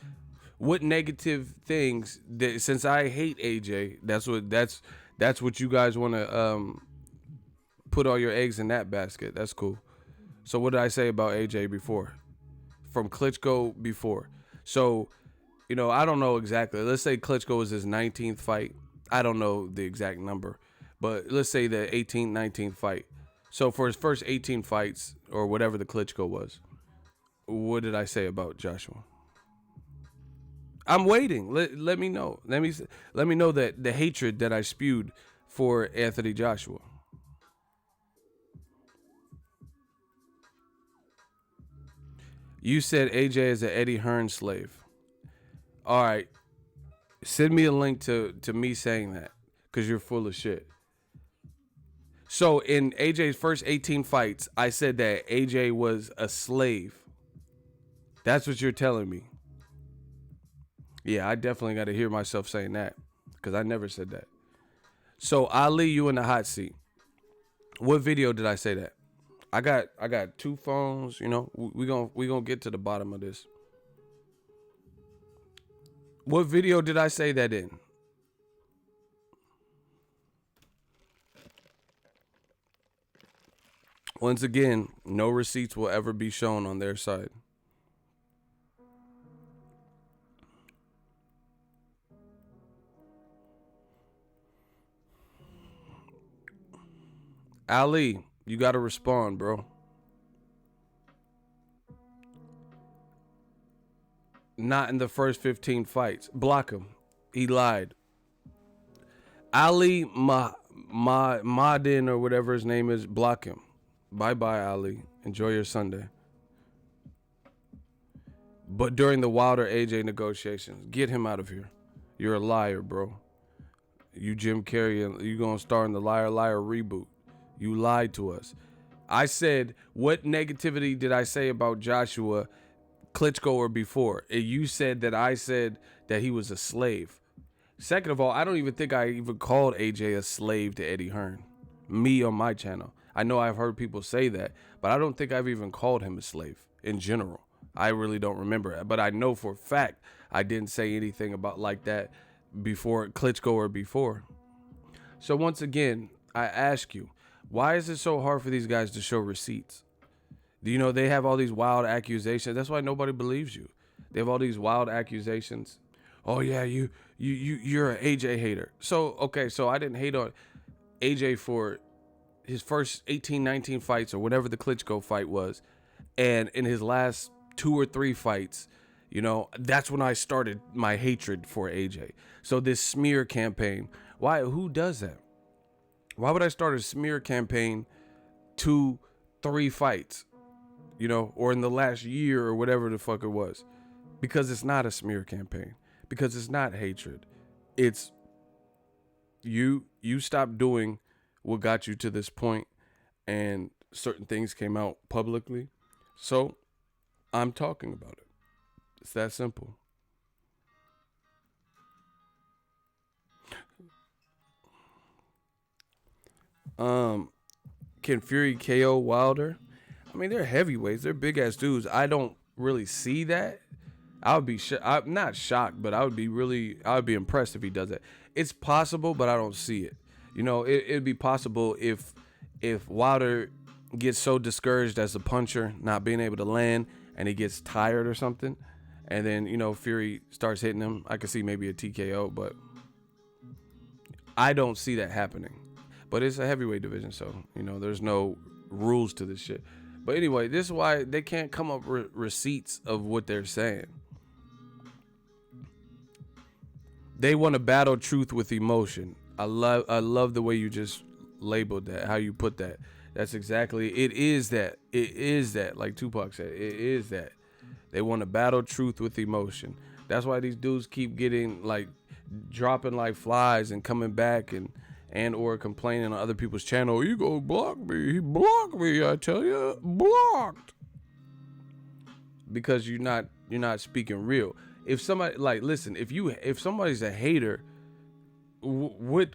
What negative things that, since I hate AJ, that's what you guys want to put all your eggs in that basket. That's cool. So what did I say about AJ before? From Klitschko before. So, you know, I don't know exactly. Let's say Klitschko was his 19th fight. I don't know the exact number, but let's say the 18th, 19th fight. So for his first 18 fights, or whatever the Klitschko was, what did I say about Joshua? I'm waiting. Let me know. Let me know that the hatred that I spewed for Anthony Joshua. You said AJ is an Eddie Hearn slave. All right. Send me a link to me saying that, because you're full of shit. So in AJ's first 18 fights, I said that AJ was a slave. That's what you're telling me. Yeah, I definitely got to hear myself saying that, because I never said that. So Ali, you in the hot seat. What video did I say that? I got two phones. You know, we gonna get to the bottom of this. What video did I say that in? Once again, no receipts will ever be shown on their side. Ali, you got to respond, bro. Not in the first 15 fights. Block him. He lied. Ali Madin, or whatever his name is, block him. Bye-bye, Ali. Enjoy your Sunday. But during the Wilder AJ negotiations, get him out of here. You're a liar, bro. You Jim Carrey, and you gonna star in the Liar Liar reboot. You lied to us. I said, what negativity did I say about Joshua, Klitschko, or before? And you said that I said that he was a slave. Second of all, I don't even think I even called AJ a slave to Eddie Hearn. Me on my channel. I know I've heard people say that, but I don't think I've even called him a slave in general. I really don't remember it. But I know for a fact I didn't say anything about like that before Klitschko or before. So once again, I ask you, why is it so hard for these guys to show receipts? Do you know they have all these wild accusations? That's why nobody believes you. They have all these wild accusations. Oh yeah, you're an AJ hater. So okay, so I didn't hate on AJ for his first 18, 19 fights or whatever the Klitschko fight was, and in his last 2 or 3 fights, you know, that's when I started my hatred for AJ. So this smear campaign, why? Who does that? Why would I start a smear campaign 2, 3 fights, you know, or in the last year or whatever the fuck it was? Because it's not a smear campaign. Because it's not hatred. It's you stopped doing what got you to this point, and certain things came out publicly. So I'm talking about it. It's that simple. Can Fury KO Wilder? I mean, they're heavyweights. They're big ass dudes. I don't really see that. I would be I'm not shocked, but I would be impressed if he does it. It's possible, but I don't see it. You know, it'd be possible if Wilder gets so discouraged as a puncher, not being able to land, and he gets tired or something, and then, you know, Fury starts hitting him. I could see maybe a TKO, but I don't see that happening. But it's a heavyweight division, so, you know, there's no rules to this shit. But anyway, this is why they can't come up with receipts of what they're saying. They want to battle truth with emotion. I love the way you just labeled that, how you put that. That's exactly, it is that. It is that, like Tupac said. It is that. They want to battle truth with emotion. That's why these dudes keep getting, like, dropping like flies and coming back and or complaining on other people's channel. You go block me. He blocked me, I tell you. Blocked. Because you're not speaking real. If somebody, like, listen, if somebody's a hater, what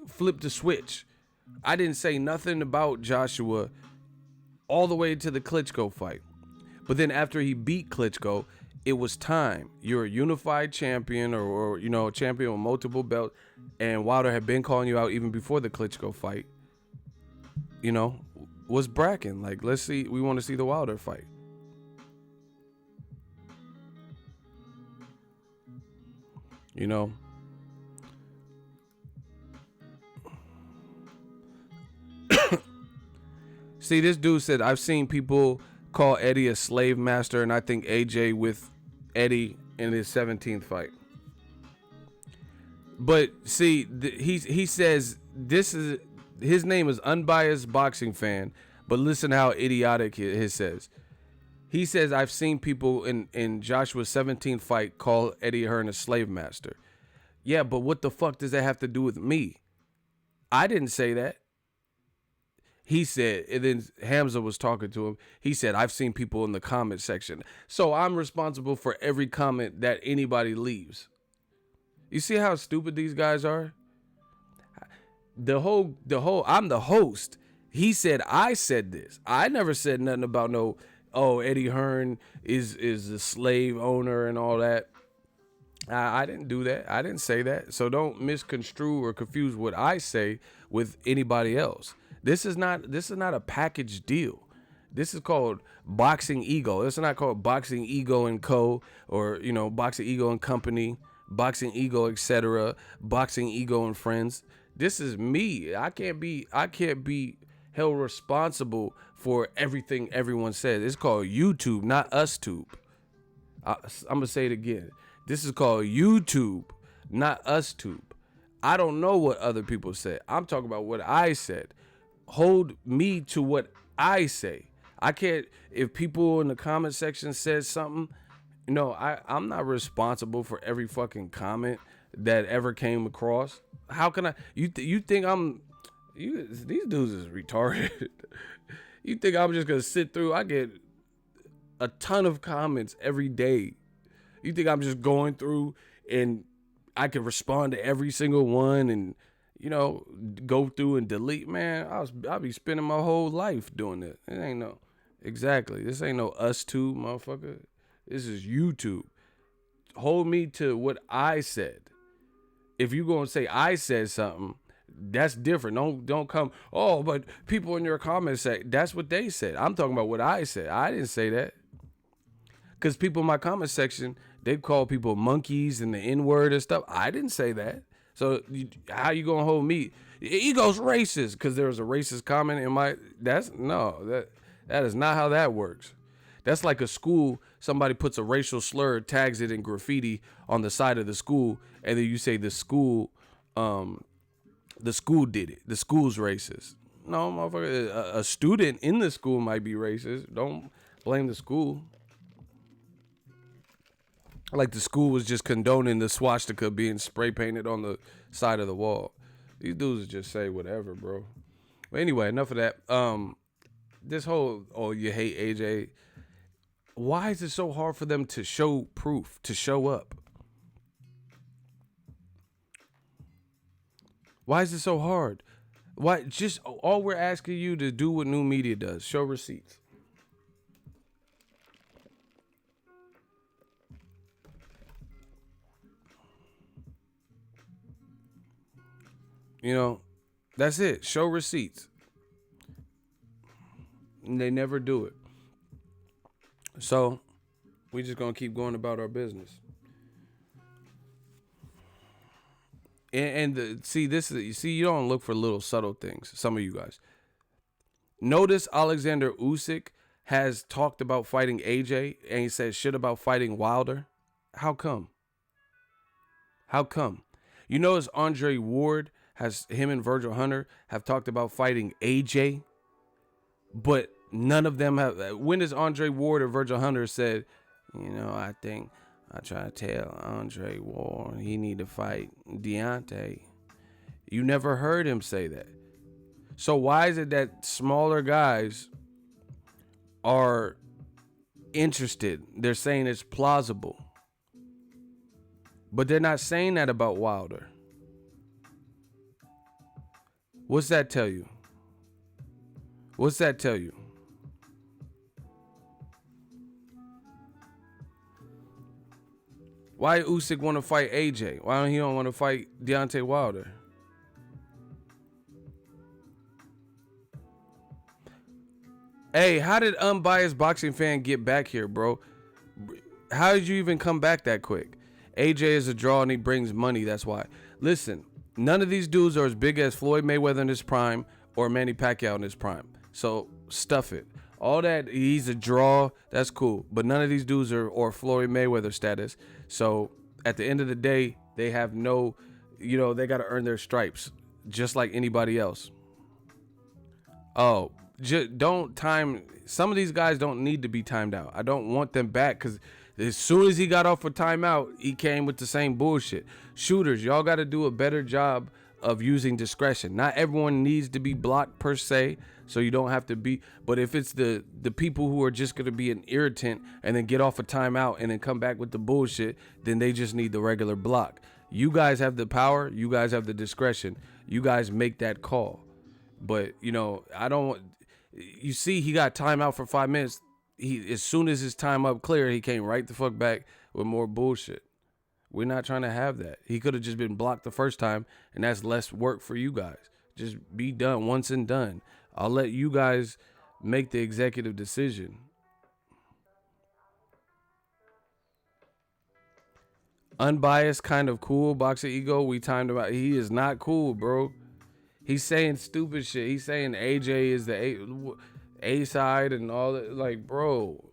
flipped the switch? I didn't say nothing about Joshua all the way to the Klitschko fight. But then after he beat Klitschko, it was time. You're a unified champion or you know, a champion with multiple belts, and Wilder had been calling you out even before the Klitschko fight. You know, what's bracking? Like, let's see, we want to see the Wilder fight. You know, see, this dude said, I've seen people call Eddie a slave master, and I think AJ with Eddie in his 17th fight. But see, he says this is, his name is Unbiased Boxing Fan, but listen how idiotic his says. He says, I've seen people in Joshua's 17th fight call Eddie Hearn a slave master. Yeah, but what the fuck does that have to do with me? I didn't say that. He said, and then Hamza was talking to him. He said, I've seen people in the comment section. So I'm responsible for every comment that anybody leaves. You see how stupid these guys are? The whole, I'm the host. He said, I said this. I never said nothing about no, oh, Eddie Hearn is a slave owner and all that. I didn't do that. I didn't say that. So don't misconstrue or confuse what I say with anybody else. This is not a package deal. This is called Boxingego. It's not called Boxingego and Co. or, you know, Boxingego and Company, Boxingego, etc., Boxingego and Friends. This is me. I can't be held responsible for everything everyone says. It's called YouTube, not UsTube. I'm gonna say it again. This is called YouTube, not UsTube. I don't know what other people said. I'm talking about what I said. Hold me to what I say. I can't, if people in the comment section says something, you know, I'm not responsible for every fucking comment that ever came across. How can I, you think these dudes is retarded. You think I'm just gonna sit through, I get a ton of comments every day. You think I'm just going through and I can respond to every single one and, you know, go through and delete? Man, I'll be spending my whole life doing this. It ain't no, exactly. This ain't no UsTube, motherfucker. This is YouTube. Hold me to what I said. If you gonna say I said something, that's different. Don't come, oh, but people in your comments say, that's what they said. I'm talking about what I said. I didn't say that. Because people in my comment section, they've called people monkeys and the N-word and stuff. I didn't say that. So how you gonna hold me? Ego's racist because there was a racist comment in my. That is not how that works. That's like a school. Somebody puts a racial slur, tags it in graffiti on the side of the school, and then you say the school did it. The school's racist. No, motherfucker. A student in the school might be racist. Don't blame the school. Like the school was just condoning the swastika being spray painted on the side of the wall. These dudes just say whatever, bro. But anyway, enough of that. This whole, you hate AJ. Why is it so hard for them to show proof, to show up? Why is it so hard? Why? Just all we're asking you to do what new media does, show receipts. You know, that's it. Show receipts. And they never do it. So, we just gonna keep going about our business. You don't look for little subtle things. Some of you guys. Notice Alexander Usyk has talked about fighting AJ, and he said shit about fighting Wilder. How come? How come? You notice Andre Ward him and Virgil Hunter have talked about fighting AJ, but none of them have. When has Andre Ward or Virgil Hunter said, I think I try to tell Andre Ward he need to fight Deontay? You never heard him say that. So why is it that smaller guys are interested? They're saying it's plausible, but they're not saying that about Wilder. What's that tell you? What's that tell you? Why Usyk want to fight AJ? Why don't he want to fight Deontay Wilder? Hey, how did unbiased boxing fan get back here, bro? How did you even come back that quick? AJ is a draw and he brings money, that's why. Listen, none of these dudes are as big as Floyd Mayweather in his prime or Manny Pacquiao in his prime. So stuff it. All that, he's a draw, that's cool. But none of these dudes are or Floyd Mayweather status. So at the end of the day, they have no, they got to earn their stripes just like anybody else. Oh, don't time. Some of these guys don't need to be timed out. I don't want them back because as soon as he got off a timeout, he came with the same bullshit. Shooters, y'all got to do a better job of using discretion. Not everyone needs to be blocked per se, so you don't have to be. But if it's the people who are just going to be an irritant and then get off a timeout and then come back with the bullshit, then they just need the regular block. You guys have the power. You guys have the discretion. You guys make that call. But, I don't. You see, he got timeout for 5 minutes. As soon as his time up cleared, he came right the fuck back with more bullshit. We're not trying to have that. He could have just been blocked the first time, and that's less work for you guys. Just be done once and done. I'll let you guys make the executive decision. Unbiased, kind of cool. Boxingego, we timed him out. He is not cool, bro. He's saying stupid shit. He's saying AJ is the A side and all that. Like, bro,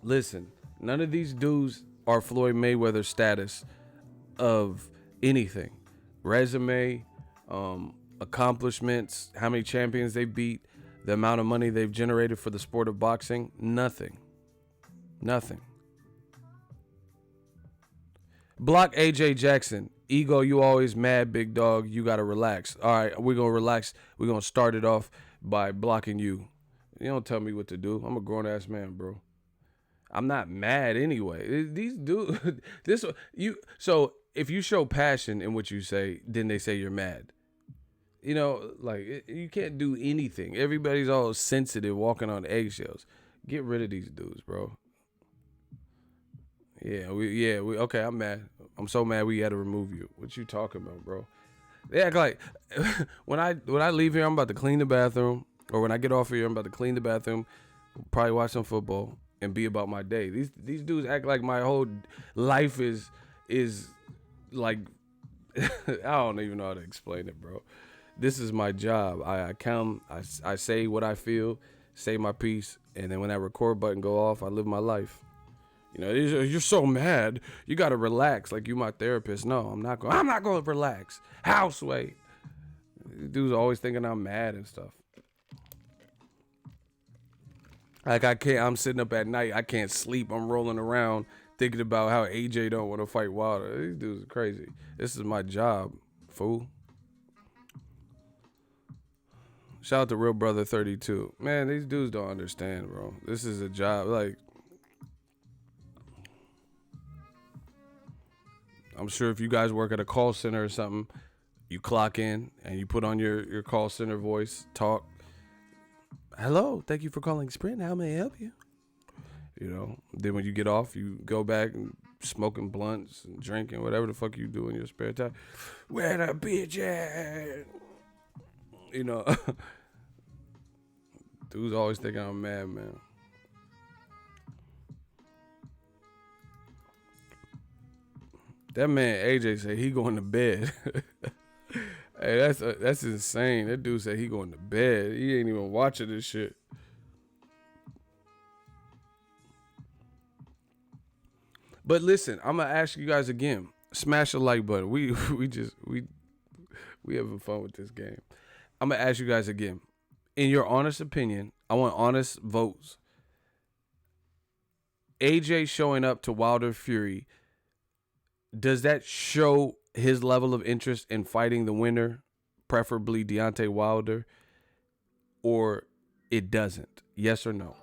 listen, none of these dudes are Floyd Mayweather status of anything. Resume, accomplishments, how many champions they beat, the amount of money they've generated for the sport of boxing. Nothing. Block AJ Jackson. Ego, you always mad, big dog. You got to relax. All right, we're going to relax. We're going to start it off by blocking you. You don't tell me what to do. I'm a grown-ass man, bro. I'm not mad anyway. These dudes, so if you show passion in what you say, then they say you're mad. You can't do anything. Everybody's all sensitive, walking on eggshells. Get rid of these dudes, bro. Okay, I'm mad. I'm so mad we had to remove you. What you talking about, bro? They act like when I leave here, I'm about to clean the bathroom, or when I get off here, I'm about to clean the bathroom, probably watch some football, and be about my day. These dudes act like my whole life is like I don't even know how to explain it, bro. This is my job. I come, I say what I feel, say my piece, and then when that record button go off, I live my life. You know, you're so mad. You gotta relax, like you my therapist. No, I'm not going to relax. Houseway. Dudes always thinking I'm mad and stuff. Like I'm sitting up at night, I can't sleep. I'm rolling around thinking about how AJ don't want to fight Wilder. These dudes are crazy. This is my job, fool. Shout out to Real Brother 32. Man, these dudes don't understand, bro. This is a job. Like, I'm sure if you guys work at a call center or something, you clock in and you put on your call center voice, talk. Hello, thank you for calling Sprint. How may I help you? You know, then when you get off, you go back and smoking blunts and drinking, whatever the fuck you do in your spare time. Where the bitch at? You know, dude's always thinking I'm mad, man. That man AJ said he going to bed. Hey, that's insane. That dude said he going to bed. He ain't even watching this shit. But listen, I'm gonna ask you guys again. Smash the like button. We having fun with this game. I'm gonna ask you guys again. In your honest opinion, I want honest votes. AJ showing up to Wilder Fury, does that show his level of interest in fighting the winner, preferably Deontay Wilder, or it doesn't? Yes or no?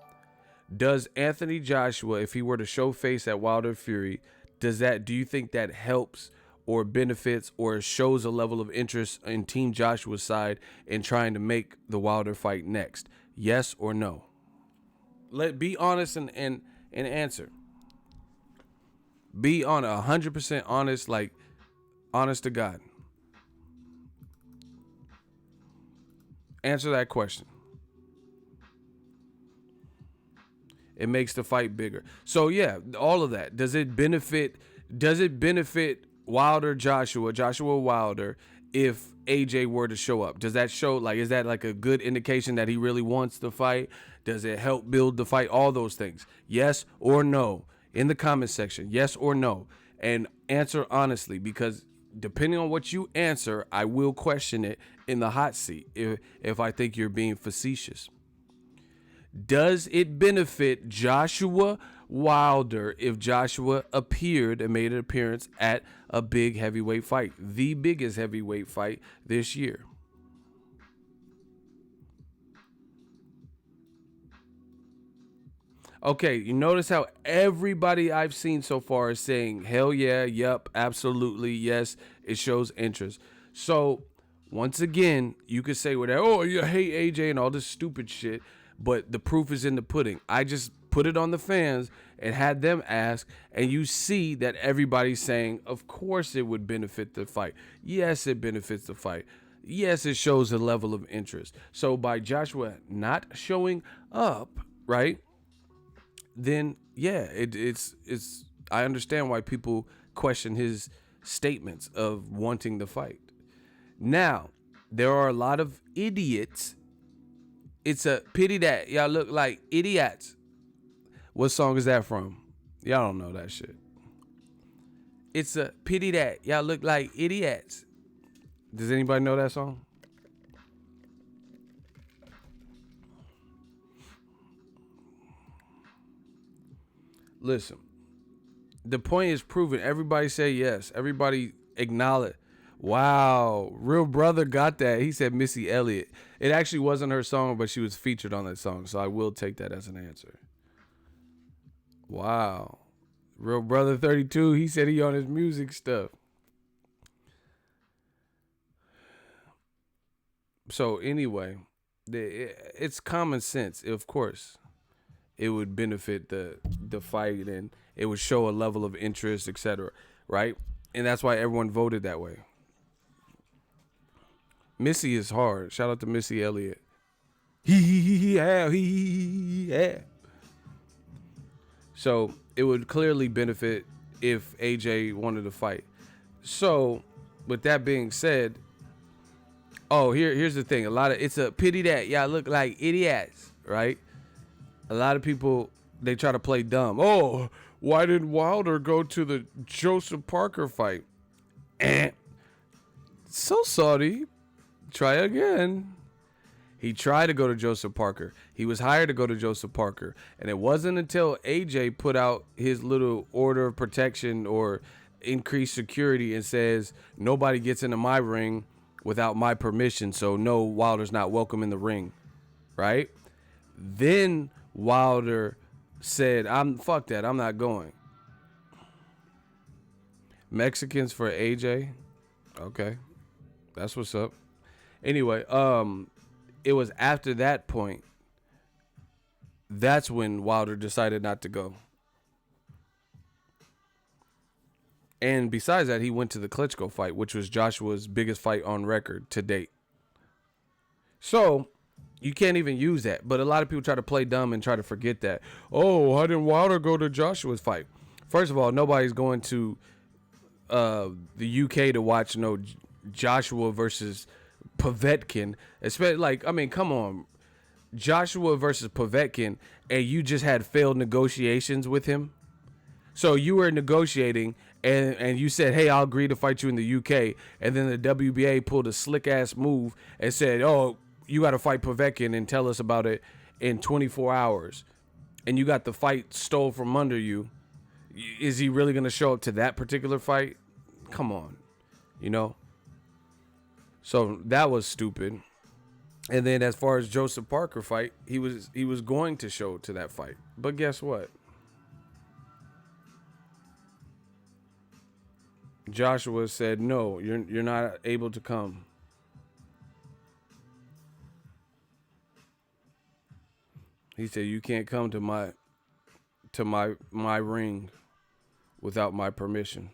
Does Anthony Joshua, if he were to show face at Wilder Fury, do you think that helps or benefits or shows a level of interest in Team Joshua's side in trying to make the Wilder fight next? Yes or no? Be honest and answer. Be on 100% honest, like honest to God. Answer that question. It makes the fight bigger. So yeah, all of that. Does it benefit Joshua Wilder, if AJ were to show up? Does that show, like, is that like a good indication that he really wants the fight? Does it help build the fight? All those things. Yes or no? In the comment section, yes or no? And answer honestly, because depending on what you answer, I will question it in the hot seat if I think you're being facetious. Does it benefit Joshua Wilder if Joshua appeared and made an appearance at a big heavyweight fight, the biggest heavyweight fight this year? Okay, you notice how everybody I've seen so far is saying, hell yeah, yep, absolutely, yes, it shows interest. So, once again, you could say whatever, oh, you hate AJ and all this stupid shit, but the proof is in the pudding. I just put it on the fans and had them ask, and you see that everybody's saying, of course it would benefit the fight. Yes, it benefits the fight. Yes, it shows a level of interest. So by Joshua not showing up, right, then yeah, it's I understand why people question his statements of wanting the fight. Now, there are a lot of idiots. It's a pity that y'all look like idiots. What song is that from? Y'all don't know that shit. It's a pity that y'all look like idiots. Does anybody know that song? Listen, the point is proven. Everybody say yes. Everybody acknowledge. Wow, Real Brother got that. He said Missy Elliott. It actually wasn't her song, but she was featured on that song, so I will take that as an answer. Wow. Real Brother 32, he said he on his music stuff. So anyway, it's common sense, of course. It would benefit the fight, and it would show a level of interest, etc., right? And that's why everyone voted that way. Missy is hard. Shout out to Missy Elliott. Yeah. So it would clearly benefit if AJ wanted to fight. So with that being said, here's the thing. It's a pity that y'all look like idiots, right? A lot of people, they try to play dumb. Oh, why did Wilder go to the Joseph Parker fight? So sorry. Try again. He tried to go to Joseph Parker. He was hired to go to Joseph Parker. And it wasn't until AJ put out his little order of protection or increased security and says, nobody gets into my ring without my permission. So no, Wilder's not welcome in the ring. Right? Then Wilder said, fuck that. I'm not going. Mexicans for AJ. Okay. That's what's up. Anyway, it was after that point, that's when Wilder decided not to go. And besides that, he went to the Klitschko fight, which was Joshua's biggest fight on record to date. So you can't even use that. But a lot of people try to play dumb and try to forget that. Oh, why didn't Wilder go to Joshua's fight? First of all, nobody's going to the UK to watch Joshua versus Povetkin. Especially, come on. Joshua versus Povetkin, and you just had failed negotiations with him. So you were negotiating, and you said, hey, I'll agree to fight you in the UK. And then the WBA pulled a slick-ass move and said, oh, you got to fight Povetkin and tell us about it in 24 hours. And you got the fight stole from under you. Is he really going to show up to that particular fight? Come on, So that was stupid. And then as far as Joseph Parker fight, he was going to show to that fight. But guess what? Joshua said, no, you're not able to come. He said, you can't come to my ring without my permission.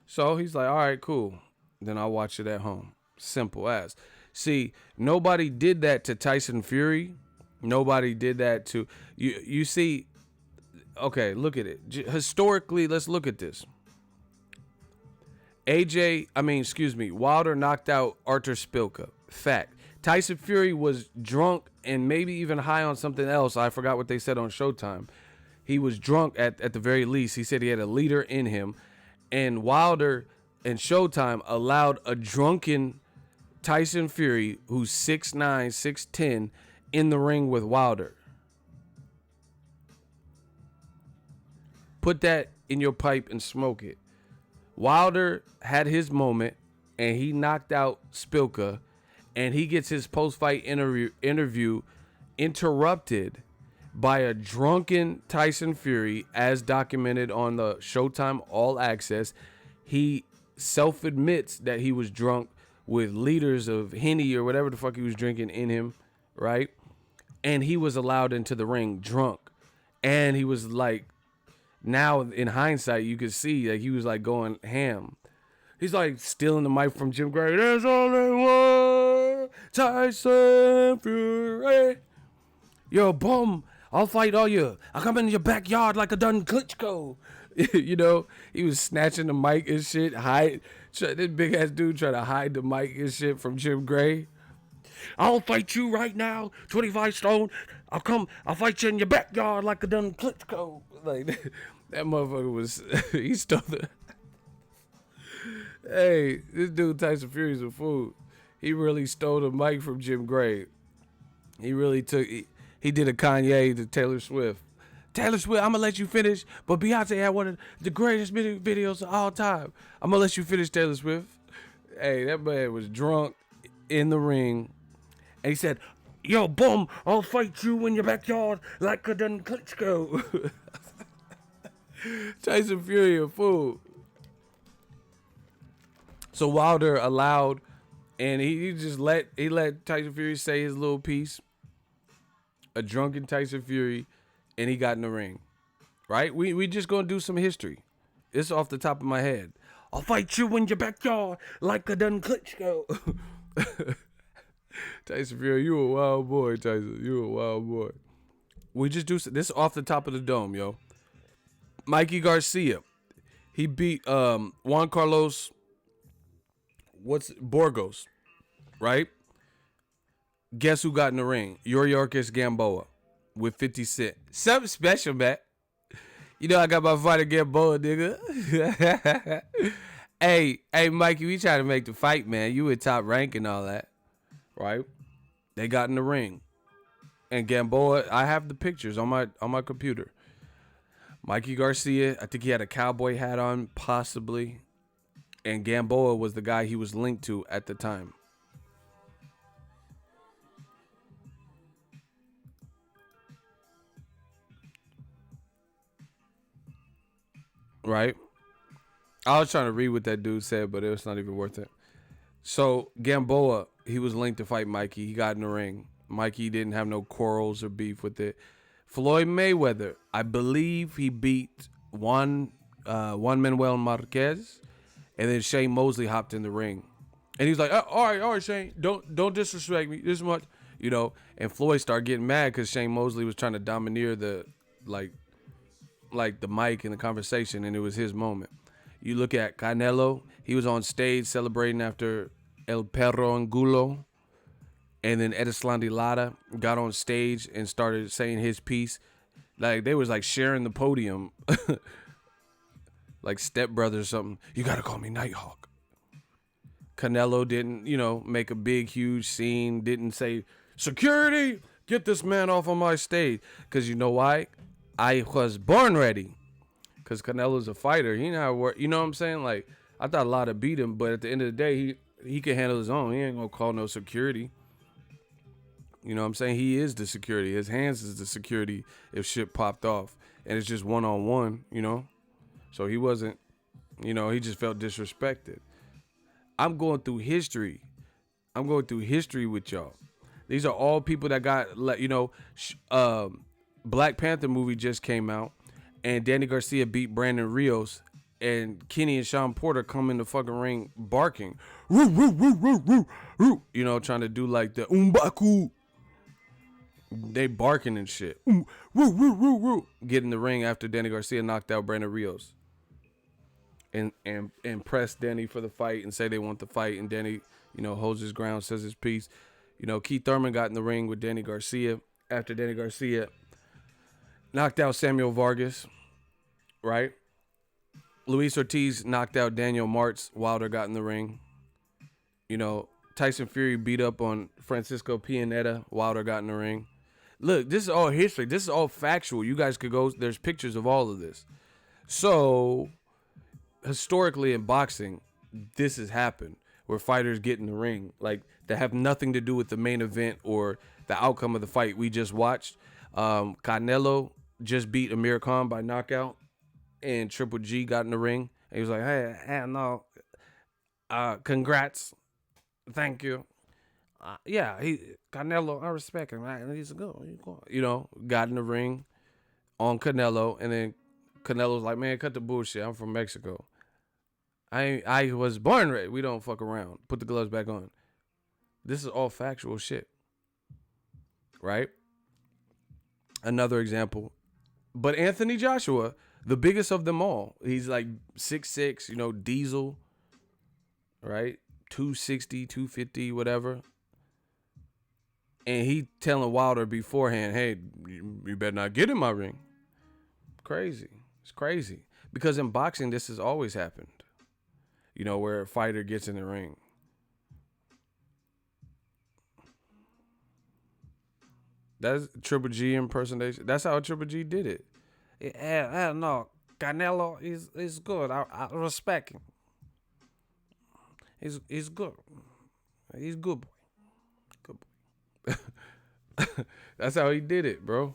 So he's like, all right, cool. Then I'll watch it at home. Simple as. See, nobody did that to Tyson Fury. Nobody did that to you see. Okay, look at it. Historically, let's look at this. Wilder knocked out Artur Szpilka. Fact. Tyson Fury was drunk and maybe even high on something else. I forgot what they said on Showtime. He was drunk at the very least. He said he had a leader in him. And Wilder and Showtime allowed a drunken Tyson Fury, who's 6'9", 6'10", in the ring with Wilder. Put that in your pipe and smoke it. Wilder had his moment, and he knocked out Szpilka, and he gets his post-fight interview interrupted by a drunken Tyson Fury, as documented on the Showtime All Access. He self-admits that he was drunk with liters of Henny or whatever the fuck he was drinking in him, right? And he was allowed into the ring drunk. And he was like, now in hindsight, you could see like he was like going ham. He's like stealing the mic from Jim Gray. There's only one Tyson Fury. You're a bum. I'll fight all you. I'll come in your backyard like a done Klitschko. He was snatching the mic and shit. This big ass dude trying to hide the mic and shit from Jim Gray. I'll fight you right now, 25 stone. I'll fight you in your backyard like a done Klitschko. Like that motherfucker was, he stole the. Hey, this dude Tyson Fury's a fool. He really stole the mic from Jim Gray. He really he did a Kanye to Taylor Swift. Taylor Swift, I'm going to let you finish, but Beyonce had one of the greatest videos of all time. I'm going to let you finish, Taylor Swift. Hey, that man was drunk in the ring, and he said, yo, bum, I'll fight you in your backyard like a done Klitschko. Tyson Fury, a fool. So Wilder allowed, and he let Tyson Fury say his little piece. A drunken Tyson Fury, and he got in the ring. Right? We just gonna do some history. It's off the top of my head. I'll fight you in your backyard like a done Klitschko. Tyson Fury, you a wild boy, Tyson. You a wild boy. We just do this off the top of the dome, yo. Mikey Garcia. He beat Juan Carlos Borgos, right? Guess who got in the ring? Yuriorkis Gamboa with 50 Cent. Something special, man. You know I got my fighter Gamboa, nigga. Hey, Mikey, we trying to make the fight, man. You in top rank and all that, right? They got in the ring. And Gamboa, I have the pictures on my computer. Mikey Garcia, I think he had a cowboy hat on, possibly. And Gamboa was the guy he was linked to at the time. Right? I was trying to read what that dude said, but it was not even worth it. So Gamboa, he was linked to fight Mikey. He got in the ring. Mikey didn't have no quarrels or beef with it. Floyd Mayweather, I believe he beat Juan Manuel Marquez, and then Shane Mosley hopped in the ring, and he's like, all right, Shane, don't disrespect me this much, you know. And Floyd started getting mad because Shane Mosley was trying to domineer the like the mic and the conversation, and it was his moment. You look at Canelo, he was on stage celebrating after El Perro Angulo. And then Edislandi Lara got on stage and started saying his piece. Like, they was like sharing the podium. Like Step Brothers or something. You got to call me Nighthawk. Canelo didn't, make a big, huge scene. Didn't say, security, get this man off on my stage. Because you know why? I was born ready. Because Canelo's a fighter. He not, you know what I'm saying? Like, I thought Lara beat him. But at the end of the day, he can handle his own. He ain't going to call no security. You know what I'm saying? He is the security. His hands is the security if shit popped off. And it's just one-on-one, So he wasn't, he just felt disrespected. I'm going through history. I'm going through history with y'all. These are all people that got, Black Panther movie just came out. And Danny Garcia beat Brandon Rios. And Kenny and Sean Porter come in the fucking ring barking. Roo, roo, roo, roo, roo, roo. Trying to do like the umbaku. They barking and shit. Woo, woo, woo, woo. Get in the ring after Danny Garcia knocked out Brandon Rios. And press Danny for the fight and say they want the fight. And Danny, holds his ground, says his piece. Keith Thurman got in the ring with Danny Garcia after Danny Garcia knocked out Samuel Vargas. Right? Luis Ortiz knocked out Daniel Martz. Wilder got in the ring. Tyson Fury beat up on Francisco Pianeta. Wilder got in the ring. Look, this is all history. This is all factual. You guys could go. There's pictures of all of this. So, historically in boxing, this has happened where fighters get in the ring. Like, that have nothing to do with the main event or the outcome of the fight we just watched. Canelo just beat Amir Khan by knockout. And Triple G got in the ring. And he was like, hey, no. Congrats. Thank you. Canelo, I respect him. Right? He's good. Got in the ring on Canelo, and then Canelo's like, man, cut the bullshit. I'm from Mexico. I was born ready. We don't fuck around. Put the gloves back on. This is all factual shit. Right? Another example. But Anthony Joshua, the biggest of them all. He's like 6'6", diesel. Right? 260, 250, whatever. And he telling Wilder beforehand, hey, you better not get in my ring. Crazy. It's crazy. Because in boxing, this has always happened. Where a fighter gets in the ring. That's Triple G impersonation. That's how Triple G did it. Yeah, no, Canelo is good. I respect him. He's good. He's good boy. Good boy. That's how he did it, bro.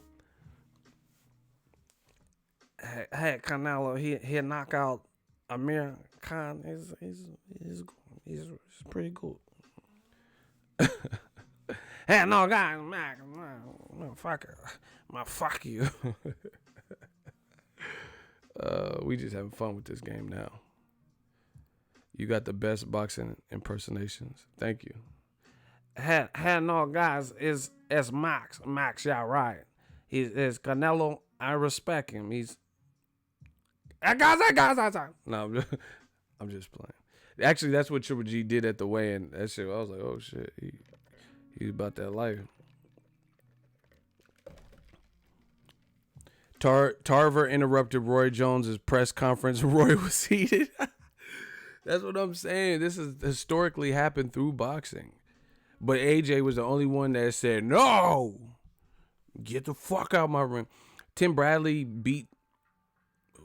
Hey, Canelo, he knock out Amir Khan. He's pretty good. Hey, no, guys, man, fuck you. We just having fun with this game now. You got the best boxing impersonations. Thank you. Hey, no, guys, it's Max. Max, yeah, right. He's Canelo. I respect him. No, I'm just playing. Actually, that's what Triple G did at the weigh-in. That shit, I was like, oh shit, he's about that life. Tarver interrupted Roy Jones's press conference. Roy was heated. That's what I'm saying. This has historically happened through boxing. But AJ was the only one that said, no, get the fuck out my ring. Tim Bradley beat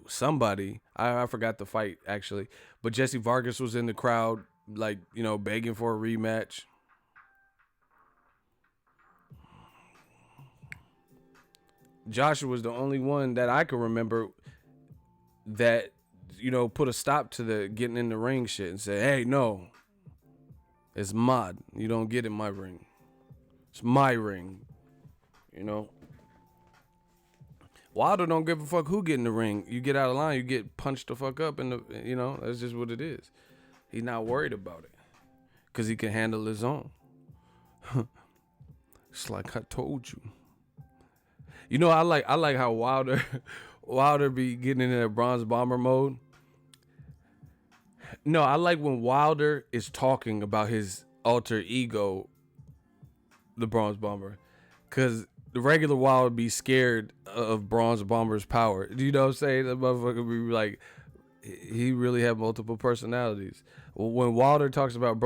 somebody. I forgot the fight, actually. But Jesse Vargas was in the crowd, like, you know, begging for a rematch. Joshua was the only one that I could remember that, you know, put a stop to the getting in the ring shit and say, hey, no, it's mod. You don't get in my ring. It's my ring. You know? Wilder don't give a fuck who get in the ring. You get out of line, you get punched the fuck up in the, you know, that's just what it is. He's not worried about it because he can handle his own. It's like I told you. You know, I like how Wilder be getting into that bronze bomber mode. No, I like when Wilder is talking about his alter ego, the bronze bomber, because the regular Wilder be scared of bronze bomber's power. Do you know what I'm saying? That motherfucker be like, he really have multiple personalities. When Wilder talks about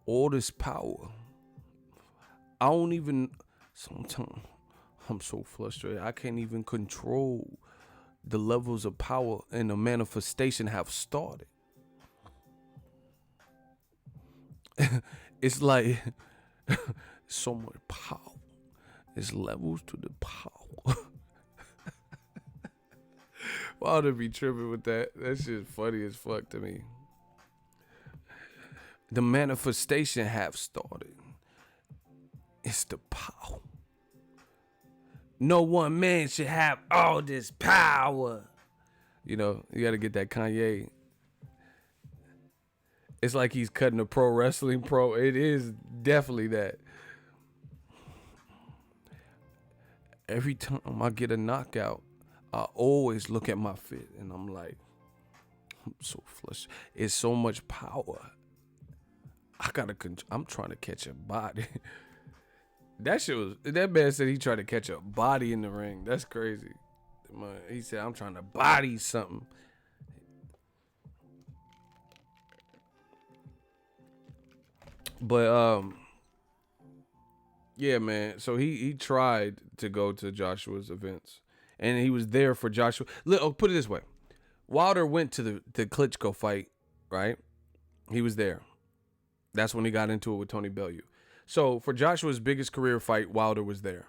all this power, I don't even, sometimes I'm so frustrated. I can't even control the levels of power and the manifestation have started. It's like so much power. It's levels to the power. Wilder be tripping with that. That shit's funny as fuck to me. The manifestation have started. It's the power. No one man should have all this power. You know, you got to get that Kanye. It's like he's cutting a pro wrestling pro. It is definitely that. Every time I get a knockout, I always look at my fit and I'm like, I'm so flushed. It's so much power. I'm trying to catch a body. That man said he tried to catch a body in the ring. That's crazy. He said, I'm trying to body something. But yeah, man. So he tried to go to Joshua's events, and he was there for Joshua. Put it this way: Wilder went to the Klitschko fight, right? He was there. That's when he got into it with Tony Bellew. So for Joshua's biggest career fight, Wilder was there.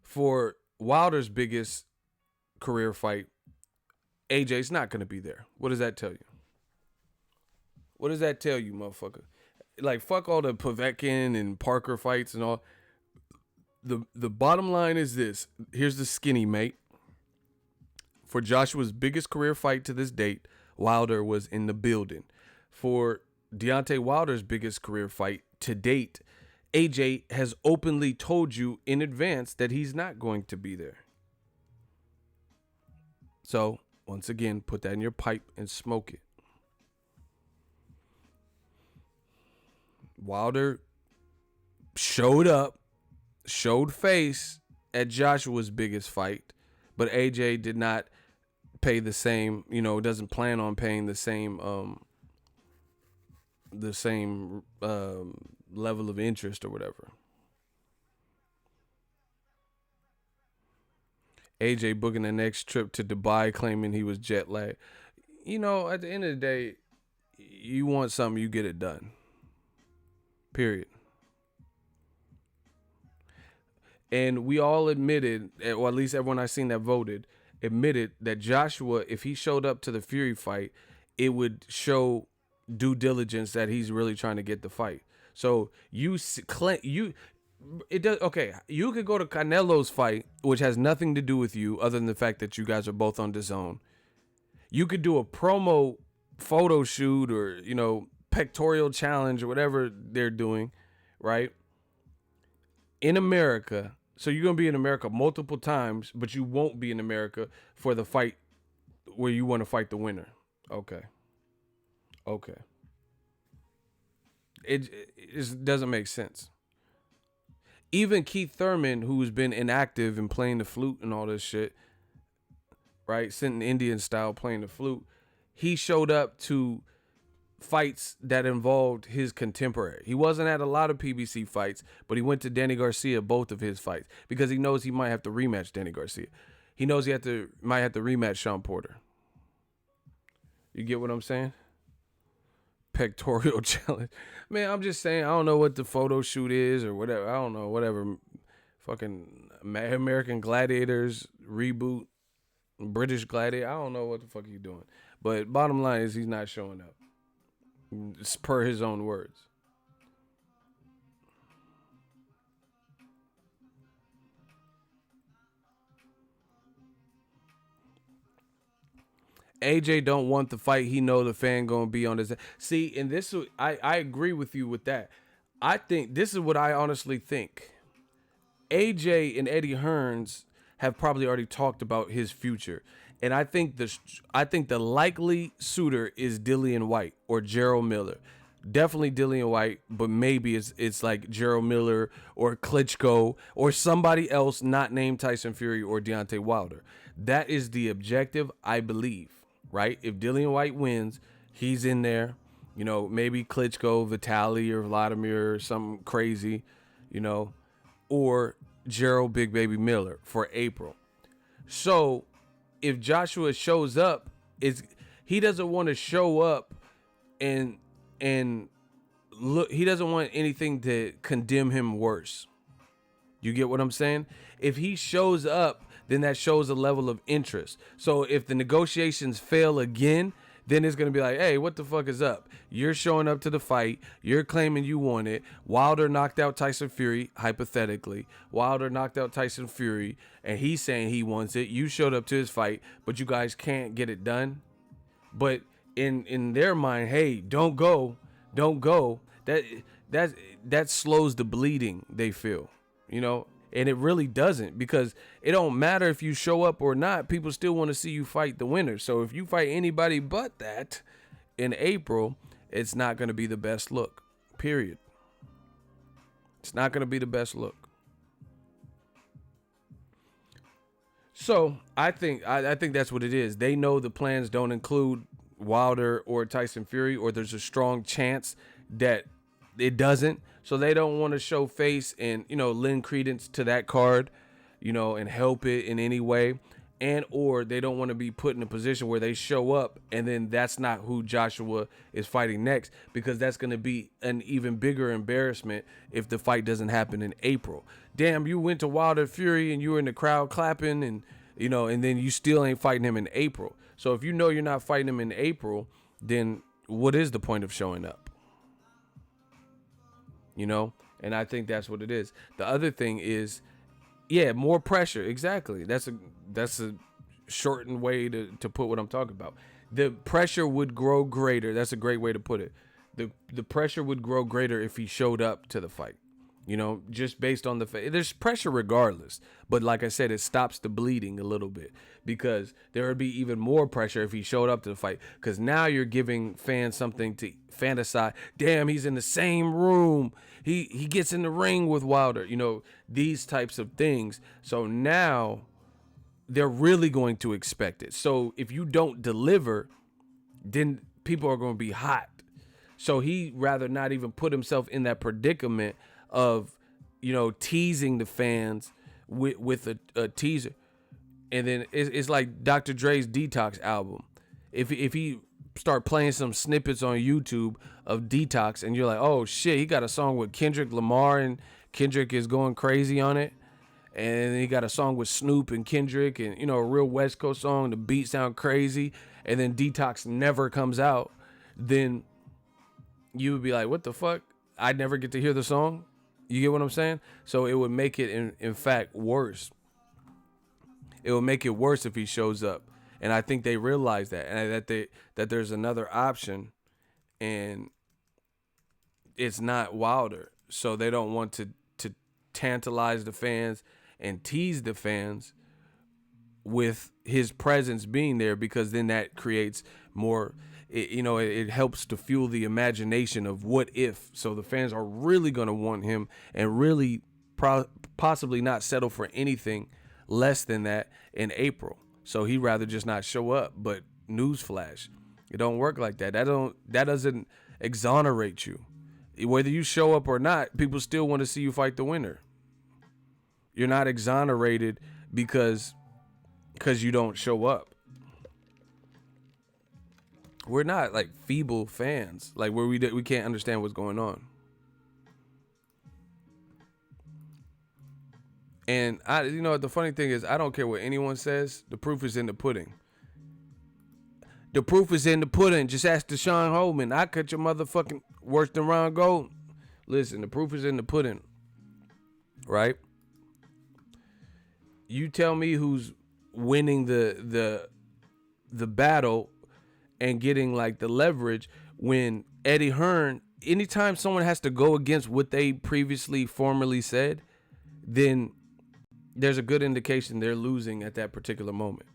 For Wilder's biggest career fight, AJ's not going to be there. What does that tell you? What does that tell you, motherfucker? Like, fuck all the Povetkin and Parker fights and all. The bottom line is this. Here's the skinny, mate. For Joshua's biggest career fight to this date, Wilder was in the building. For Deontay Wilder's biggest career fight to date, AJ has openly told you in advance that he's not going to be there. So, once again, put that in your pipe and smoke it. Wilder showed up, showed face at Joshua's biggest fight, but AJ did not pay the same, doesn't plan on paying the same level of interest or whatever. AJ booking the next trip to Dubai, claiming he was jet lagged. At the end of the day, you want something, you get it done. Period. And we all admitted, or at least everyone I seen that voted, admitted that Joshua, if he showed up to the Fury fight, it would show due diligence that he's really trying to get the fight. So you could go to Canelo's fight, which has nothing to do with you other than the fact that you guys are both on DAZN. You could do a promo photo shoot or, pectoral challenge or whatever they're doing, right? In America. So you're going to be in America multiple times, but you won't be in America for the fight where you want to fight the winner. Okay. Okay. It just doesn't make sense. Even Keith Thurman, who's been inactive and playing the flute and all this shit, right? Sitting Indian style playing the flute, he showed up to fights that involved his contemporary. He wasn't at a lot of PBC fights, but he went to Danny Garcia both of his fights because he knows he might have to rematch Danny Garcia. He knows might have to rematch Sean Porter. You get what I'm saying? Pectoral challenge. Man, I'm just saying, I don't know what the photo shoot is or whatever. I don't know, whatever. Fucking American Gladiators reboot, British Gladiator. I don't know what the fuck he's doing. But bottom line is he's not showing up. It's per his own words. AJ don't want the fight. He know the fan gonna be on his. See, and this, I agree with you with that. I think this is what I honestly think. AJ and Eddie Hearns have probably already talked about his future, and I think the likely suitor is Dillian White or Gerald Miller. Definitely Dillian White, but maybe it's like Gerald Miller or Klitschko or somebody else not named Tyson Fury or Deontay Wilder. That is the objective, I believe. Right? If Dillian White wins, he's in there. You know, maybe Klitschko, Vitaly, or Vladimir, or something crazy, you know, or Gerald Big Baby Miller for April. So if Joshua shows up, he doesn't want to show up and look, he doesn't want anything to condemn him worse. You get what I'm saying? If he shows up, then that shows a level of interest. So if the negotiations fail again, then it's going to be like, hey, what the fuck is up? You're showing up to the fight. You're claiming you won it. Wilder knocked out Tyson Fury, hypothetically. Wilder knocked out Tyson Fury, and he's saying he wants it. You showed up to his fight, but you guys can't get it done. But in their mind, hey, don't go. Don't go. That slows the bleeding, they feel, you know? And it really doesn't, because it don't matter if you show up or not. People still want to see you fight the winner. So if you fight anybody but that in April, it's not going to be the best look, period. It's not going to be the best look. So I think that's what it is. They know the plans don't include Wilder or Tyson Fury, or there's a strong chance that it doesn't. So they don't want to show face and, you know, lend credence to that card, you know, and help it in any way. And or they don't want to be put in a position where they show up and then that's not who Joshua is fighting next, because that's going to be an even bigger embarrassment if the fight doesn't happen in April. Damn, you went to Wilder Fury and you were in the crowd clapping and, you know, and then you still ain't fighting him in April. So if you know you're not fighting him in April, then what is the point of showing up? You know, and I think that's what it is. The other thing is, yeah, more pressure. Exactly. That's a shortened way to put what I'm talking about. The pressure would grow greater. That's a great way to put it. The pressure would grow greater if he showed up to the fight. You know, just based on there's pressure regardless. But like I said, it stops the bleeding a little bit, because there would be even more pressure if he showed up to the fight, because now you're giving fans something to fantasize. Damn, he's in the same room. He gets in the ring with Wilder, you know, these types of things. So now they're really going to expect it. So if you don't deliver, then people are going to be hot. So he rather not even put himself in that predicament of, you know, teasing the fans with a teaser. And then it's like Dr. Dre's Detox album. If he start playing some snippets on YouTube of Detox and you're like, oh shit, he got a song with Kendrick Lamar and Kendrick is going crazy on it. And he got a song with Snoop and Kendrick and, you know, a real West Coast song. The beat sound crazy. And then Detox never comes out. Then you would be like, what the fuck? I never get to hear the song. You get what I'm saying? So it would make it, in fact, worse. It would make it worse if he shows up. And I think they realize that, and that there's another option, and it's not Wilder. So they don't want to tantalize the fans and tease the fans with his presence being there, because then that creates more, it helps to fuel the imagination of what if. So the fans are really going to want him and really possibly not settle for anything less than that in April. So he'd rather just not show up. But newsflash, it don't work like that. That doesn't exonerate you. Whether you show up or not, people still want to see you fight the winner. You're not exonerated because you don't show up. We're not like feeble fans, like where we can't understand what's going on. And the funny thing is, I don't care what anyone says. The proof is in the pudding. The proof is in the pudding. Just ask Deshaun Holman. I cut your motherfucking worse than Ron Gold. Listen, the proof is in the pudding, right? You tell me who's winning the battle and getting like the leverage when Eddie Hearn, anytime someone has to go against what they previously formally said, then there's a good indication they're losing at that particular moment.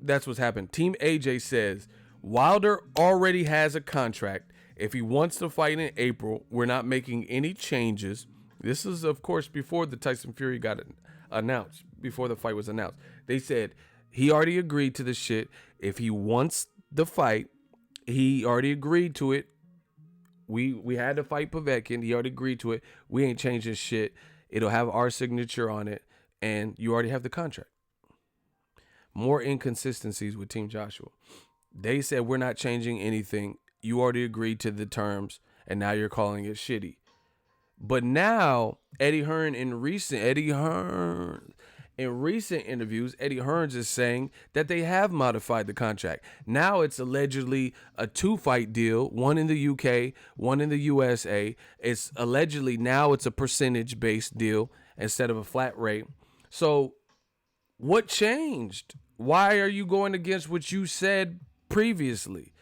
That's what's happened. Team AJ says Wilder already has a contract. If he wants to fight in April, we're not making any changes. This is, of course, before the Tyson Fury got announced, before the fight was announced. They said he already agreed to the shit. If he wants the fight, he already agreed to it. We had to fight Povetkin. He already agreed to it. We ain't changing shit. It'll have our signature on it, and you already have the contract. More inconsistencies with Team Joshua. They said we're not changing anything. You already agreed to the terms, and now you're calling it shitty. But now Eddie Hearn in recent interviews, Eddie Hearns is saying that they have modified the contract. Now it's allegedly a 2-fight deal, one in the UK, one in the USA. It's allegedly now it's a percentage-based deal instead of a flat rate. So what changed? Why are you going against what you said previously?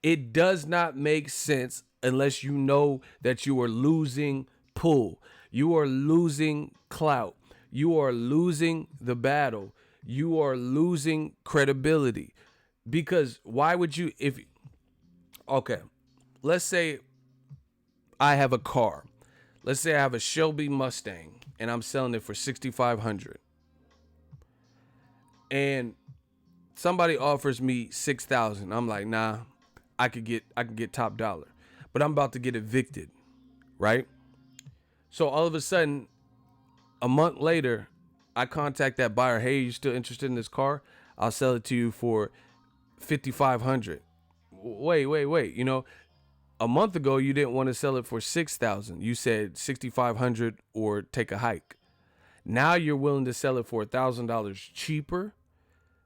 It does not make sense unless you know that you are losing pull. You are losing clout. You are losing the battle. You are losing credibility. Because why would you, okay, let's say I have a car. Let's say I have a Shelby Mustang and I'm selling it for $6,500. And somebody offers me $6,000. I'm like, nah, I could get top dollar. But I'm about to get evicted, right? So all of a sudden, a month later, I contact that buyer. Hey, you still interested in this car? I'll sell it to you for $5,500. Wait. A month ago, you didn't want to sell it for $6,000. You said $6,500 or take a hike. Now you're willing to sell it for $1,000 cheaper.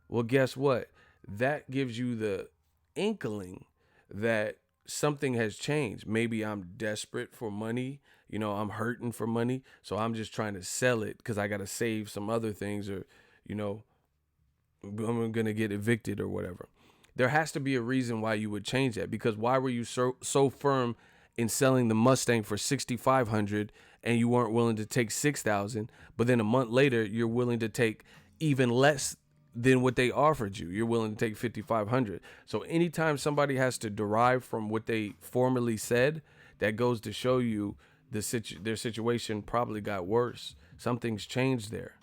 Well, guess what? That gives you the inkling that something has changed. Maybe I'm desperate for money. I'm hurting for money. So I'm just trying to sell it because I got to save some other things, or, I'm going to get evicted or whatever. There has to be a reason why you would change that, because why were you so firm in selling the Mustang for $6,500 and you weren't willing to take $6,000, but then a month later you're willing to take even less than what they offered you. You're willing to take $5,500. So anytime somebody has to derive from what they formerly said, that goes to show you their situation probably got worse. Something's changed there.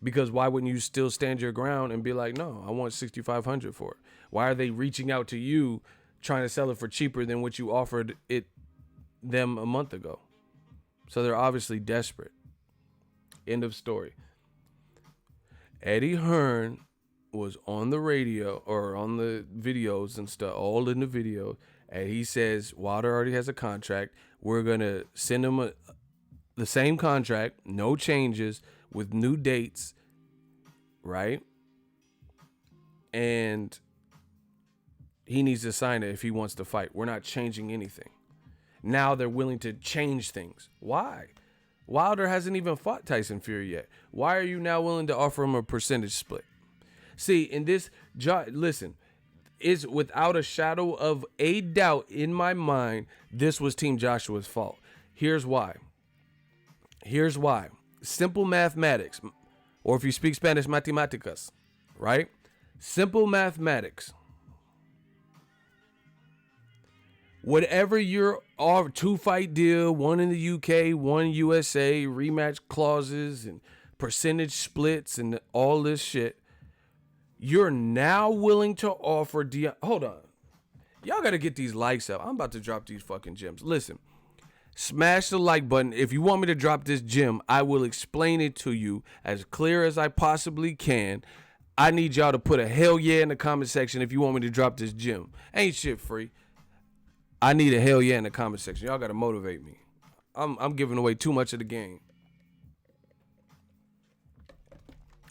Because why wouldn't you still stand your ground and be like, no, I want $6,500 for it? Why are they reaching out to you trying to sell it for cheaper than what you offered them a month ago? So they're obviously desperate. End of story. Eddie Hearn was on the radio or on the videos and stuff, all in the video, and he says Wilder already has a contract. We're going to send him the same contract, no changes, with new dates, right? And he needs to sign it if he wants to fight. We're not changing anything. Now they're willing to change things. Why? Wilder hasn't even fought Tyson Fury yet. Why are you now willing to offer him a percentage split? See, in this, listen, it's without a shadow of a doubt in my mind, this was Team Joshua's fault. Here's why. Simple mathematics. Or if you speak Spanish, matemáticas, right? Simple mathematics. Whatever your 2-fight deal, one in the UK, one USA, rematch clauses and percentage splits and all this shit, you're now willing to offer hold on. Y'all got to get these likes up. I'm about to drop these fucking gems. Listen, smash the like button. If you want me to drop this gem, I will explain it to you as clear as I possibly can. I need y'all to put a hell yeah in the comment section if you want me to drop this gem. Ain't shit free. I need a hell yeah in the comment section. Y'all got to motivate me. I'm giving away too much of the game.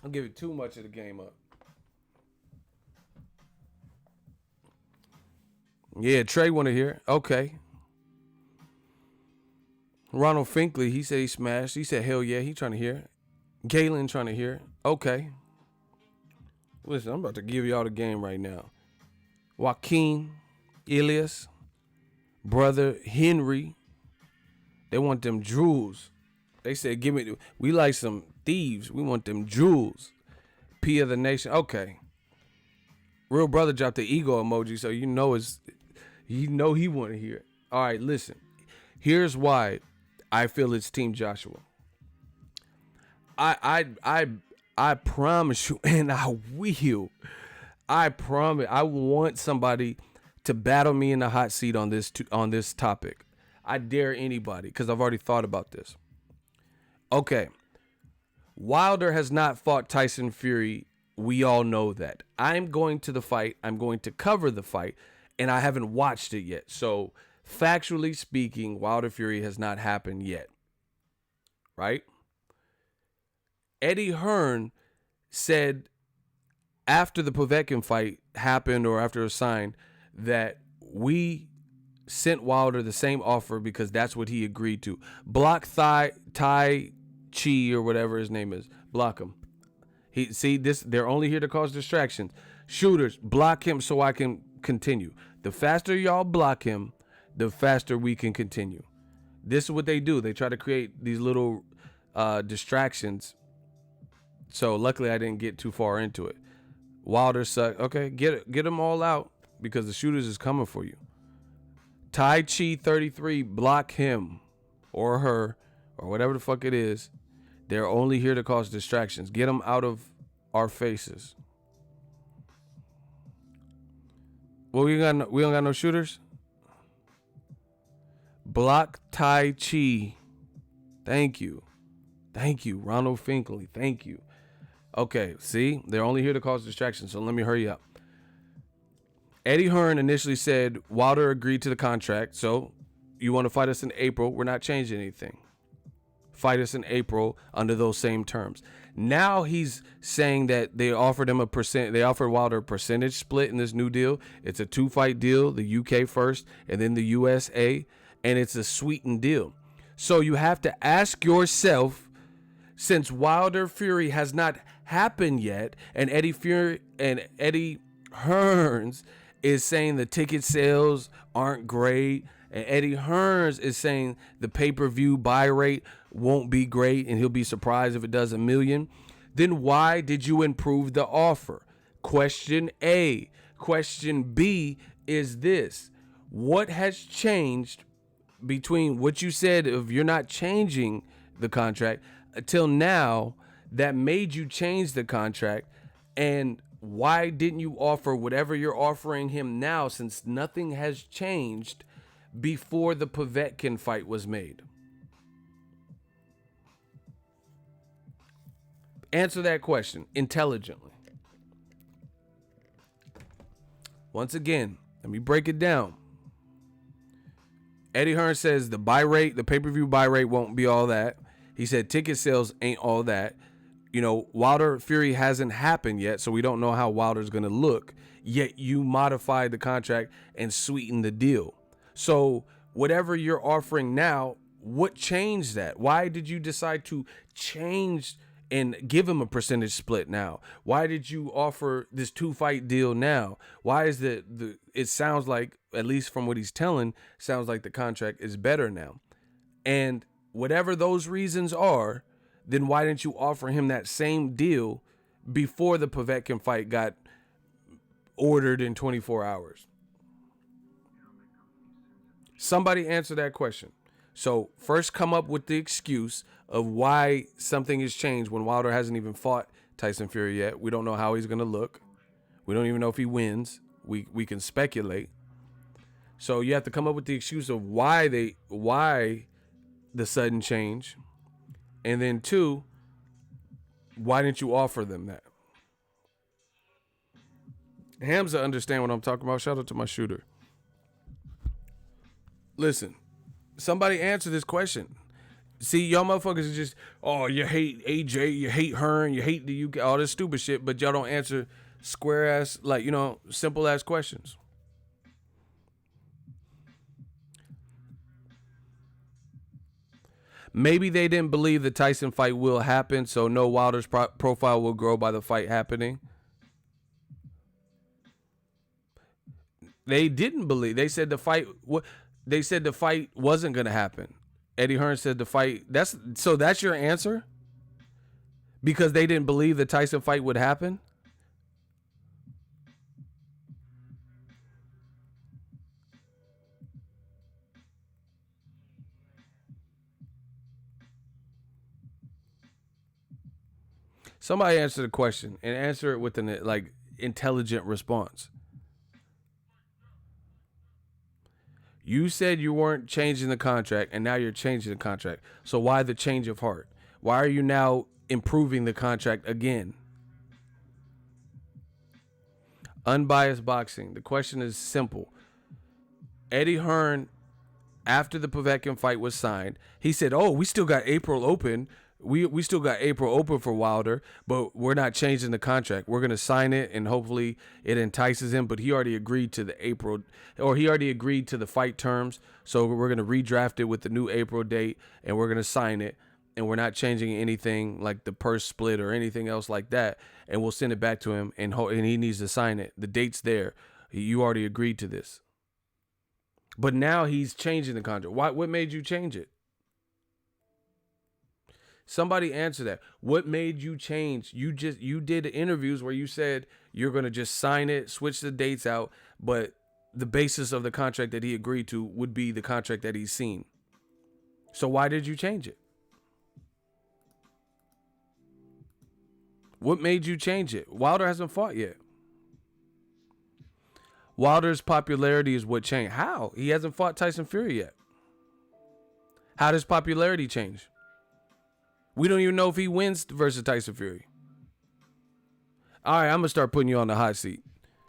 I'm giving too much of the game up. Yeah, Trey want to hear. Okay. Ronald Finkley, he said he smashed. He said hell yeah, he trying to hear. Galen trying to hear. Okay. Listen, I'm about to give y'all the game right now. Joaquin, Elias, brother Henry, they want them jewels. They said, we like some thieves. We want them jewels. P of the nation. Okay. Real brother dropped the ego emoji, so you know he want to hear it. All right, listen. Here's why I feel it's Team Joshua. I promise you, and I will. I promise. I want somebody to battle me in the hot seat on this topic. I dare anybody because I've already thought about this. Okay. Wilder has not fought Tyson Fury. We all know that. I'm going to the fight. I'm going to cover the fight, and I haven't watched it yet. So, factually speaking, Wilder Fury has not happened yet. Right? Eddie Hearn said after the Povetkin fight happened or after it was signed that we sent Wilder the same offer because that's what he agreed to. Block Tai Chi or whatever his name is. Block him. They're only here to cause distractions. Shooters, block him so I can continue. The faster y'all block him, the faster we can continue. This is what they do. They try to create these little distractions. So luckily I didn't get too far into it. Wilder sucked. Okay, get them all out because the shooters is coming for you. Tai Chi 33, block him or her or whatever the fuck it is. They're only here to cause distractions. Get them out of our faces. Well, we don't got no shooters. Block Tai Chi. Thank you. Ronald Finkley. Thank you. Okay, see? They're only here to cause distractions, so let me hurry up. Eddie Hearn initially said Wilder agreed to the contract, so you want to fight us in April? We're not changing anything. Fight us in April under those same terms. Now he's saying that they offered him they offered Wilder a percentage split in this new deal. It's a 2-fight deal, the UK first, and then the USA, and it's a sweetened deal. So you have to ask yourself, since Wilder Fury has not happened yet, and Eddie Hearns is saying the ticket sales aren't great, and Eddie Hearns is saying the pay-per-view buy rate won't be great, and he'll be surprised if it does 1 million, then why did you improve the offer? Question A. Question B is this. What has changed between what you said of you're not changing the contract until now that made you change the contract, and why didn't you offer whatever you're offering him now since nothing has changed before the Povetkin fight was made? Answer that question intelligently. Once again, let me break it down. Eddie Hearn says the pay-per-view buy rate won't be all that. He said ticket sales ain't all that. You know, Wilder Fury hasn't happened yet, so we don't know how Wilder's going to look. Yet you modified the contract and sweetened the deal. So whatever you're offering now, what changed that? Why did you decide to change and give him a percentage split now? Why did you offer this 2-fight deal now? Why is it sounds like, at least from what he's telling, sounds like the contract is better now. And whatever those reasons are, then why didn't you offer him that same deal before the Povetkin fight got ordered in 24 hours? Somebody answer that question. So first come up with the excuse of why something has changed when Wilder hasn't even fought Tyson Fury yet. We don't know how he's going to look. We don't even know if he wins. We can speculate. So you have to come up with the excuse of why the sudden change. And then 2, why didn't you offer them that? Hamza understand what I'm talking about. Shout out to my shooter. Listen, somebody answer this question. See, y'all motherfuckers are just, oh, you hate AJ, you hate Hearn, you hate the UK, all this stupid shit, but y'all don't answer square ass, like, you know, simple ass questions. Maybe they didn't believe the Tyson fight will happen, so no Wilder's profile will grow by the fight happening. They didn't believe. They said the fight wasn't going to happen. Eddie Hearn said the fight. That's your answer? Because they didn't believe the Tyson fight would happen? Somebody answer the question and answer it with an intelligent response. You said you weren't changing the contract, and now you're changing the contract. So why the change of heart? Why are you now improving the contract again? Unbiased boxing. The question is simple. Eddie Hearn, after the Povetkin fight was signed, he said, oh, we still got April open. We still got April open for Wilder, but we're not changing the contract. We're going to sign it, and hopefully it entices him. But he already agreed to he already agreed to the fight terms. So we're going to redraft it with the new April date, and we're going to sign it. And we're not changing anything like the purse split or anything else like that. And we'll send it back to him, and he needs to sign it. The date's there. You already agreed to this. But now he's changing the contract. What made you change it? Somebody answer that. What made you change? You did interviews where you said you're going to just sign it, switch the dates out, but the basis of the contract that he agreed to would be the contract that he's seen. So why did you change it? What made you change it? Wilder hasn't fought yet. Wilder's popularity is what changed. How? He hasn't fought Tyson Fury yet. How does popularity change? We don't even know if he wins versus Tyson Fury. All right, I'm going to start putting you on the hot seat.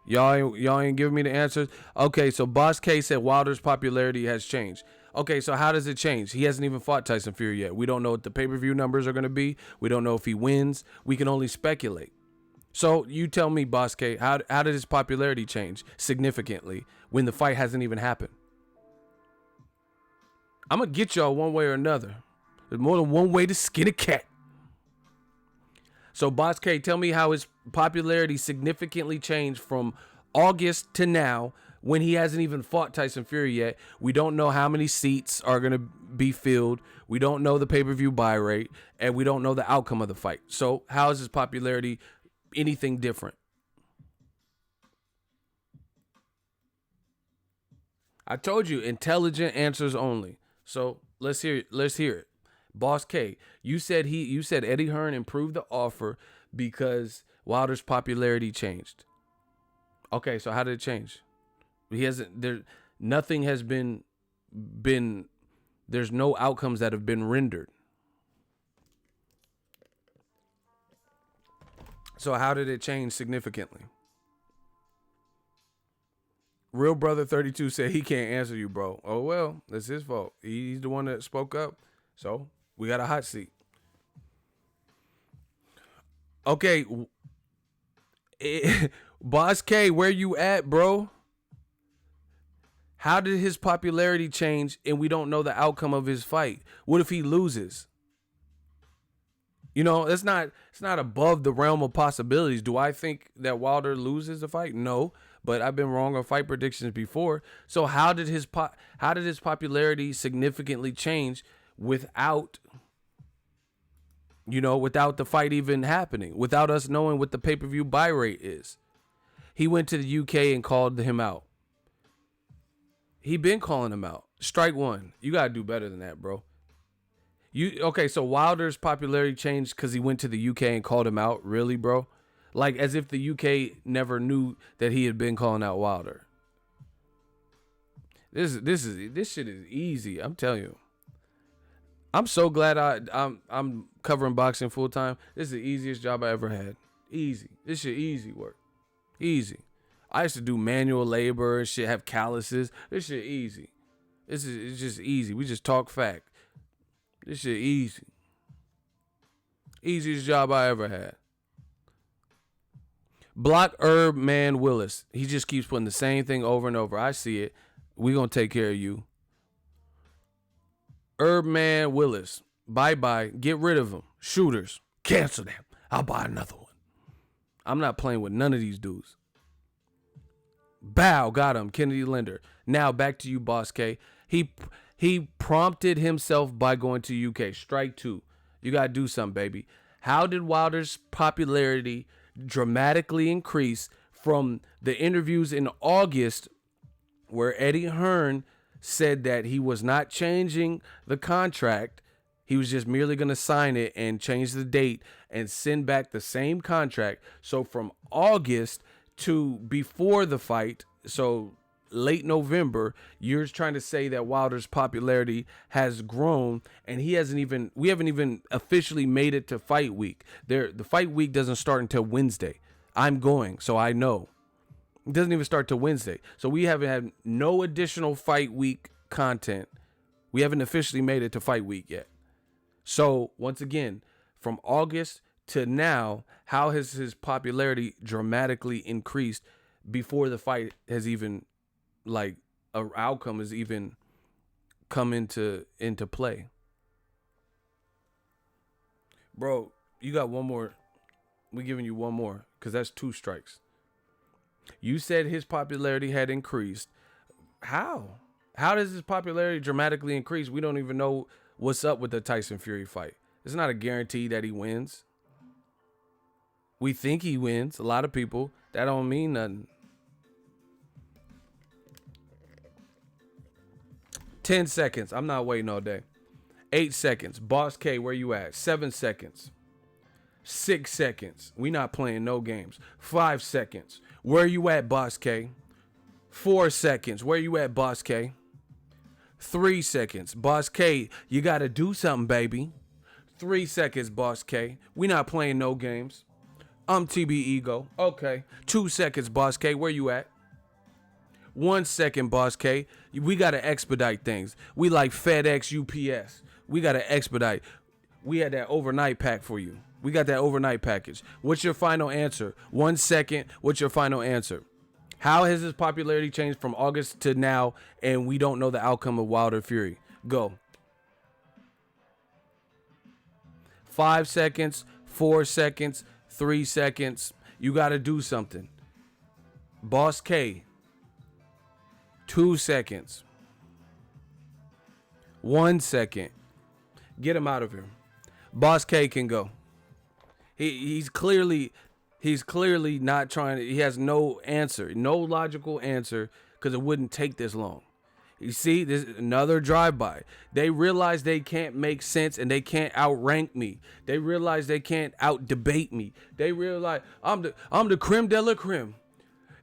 Y'all ain't giving me the answers. Okay, so Boss K said Wilder's popularity has changed. Okay, so how does it change? He hasn't even fought Tyson Fury yet. We don't know what the pay-per-view numbers are going to be. We don't know if he wins. We can only speculate. So you tell me, Boss K, how did his popularity change significantly when the fight hasn't even happened? I'm going to get y'all one way or another. There's more than one way to skin a cat. So, Boss K, tell me how his popularity significantly changed from August to now when he hasn't even fought Tyson Fury yet. We don't know how many seats are going to be filled. We don't know the pay-per-view buy rate, and we don't know the outcome of the fight. So, how is his popularity anything different? I told you, intelligent answers only. So, let's hear it. Boss K, you said Eddie Hearn improved the offer because Wilder's popularity changed. Okay, so how did it change? Nothing has been there's no outcomes that have been rendered. So how did it change significantly? Real Brother 32 said he can't answer you, bro. Oh well, that's his fault. He's the one that spoke up. So we got a hot seat. Okay. Boss K, where you at, bro? How did his popularity change and we don't know the outcome of his fight? What if he loses? You know, it's not above the realm of possibilities. Do I think that Wilder loses the fight? No, but I've been wrong on fight predictions before. So how did his popularity significantly change without You know, without the fight even happening, without us knowing what the pay-per-view buy rate is. He went to the UK and called him out. He been calling him out. Strike one. You got to do better than that, bro. Okay, so Wilder's popularity changed because he went to the UK and called him out? Really, bro? Like, as if the UK never knew that he had been calling out Wilder. This shit is easy. I'm telling you. I'm so glad I'm covering boxing full time. This is the easiest job I ever had. Easy. This shit easy work. Easy. I used to do manual labor and shit, have calluses. This shit easy. It's just easy. We just talk fact. This shit easy. Easiest job I ever had. Block Herb Man Willis. He just keeps putting the same thing over and over. I see it. We gonna take care of you. Herb Man Willis. Bye-bye. Get rid of him. Shooters. Cancel them. I'll buy another one. I'm not playing with none of these dudes. Bow. Got him. Kennedy Linder. Now back to you, Boss K. He prompted himself by going to UK. Strike two. You got to do something, baby. How did Wilder's popularity dramatically increase from the interviews in August where Eddie Hearn said that he was not changing the contract? He was just merely going to sign it and change the date and send back the same contract. So from August to before the fight, so late November, you're trying to say that Wilder's popularity has grown, and we haven't even officially made it to fight week. The fight week doesn't start until Wednesday. I'm going, so I know. It doesn't even start till Wednesday. So we haven't had no additional fight week content. We haven't officially made it to fight week yet. So once again, from August to now, how has his popularity dramatically increased before the fight has even, like, an outcome has even come into play? Bro, you got one more. We're giving you one more because that's two strikes. You said his popularity had increased. How? How does his popularity dramatically increase? We don't even know what's up with the Tyson Fury fight. It's not a guarantee that he wins. We think he wins. A lot of people. That don't mean nothing. 10 seconds. I'm not waiting all day. 8 seconds. Boss K, where you at? 7 seconds. 6 seconds. We not playing no games. 5 seconds. Where you at, Boss K? 4 seconds. Where you at, Boss K? 3 seconds. Boss K, you got to do something, baby. 3 seconds, Boss K. We not playing no games. I'm TB Ego. Okay. 2 seconds, Boss K. Where you at? 1 second, Boss K. We got to expedite things. We like FedEx, UPS. We got to expedite. We had that overnight pack for you. We got that overnight package. What's your final answer? 1 second. What's your final answer? How has his popularity changed from August to now, and we don't know the outcome of Wilder Fury? Go. 5 seconds, 4 seconds, 3 seconds. You got to do something. Boss K. 2 seconds. 1 second. Get him out of here. Boss K can go. He's clearly not trying to. He has no answer, no logical answer, because it wouldn't take this long. You see, this is another drive-by. They realize they can't make sense and they can't outrank me. They realize they can't out-debate me. They realize I'm the creme de la creme.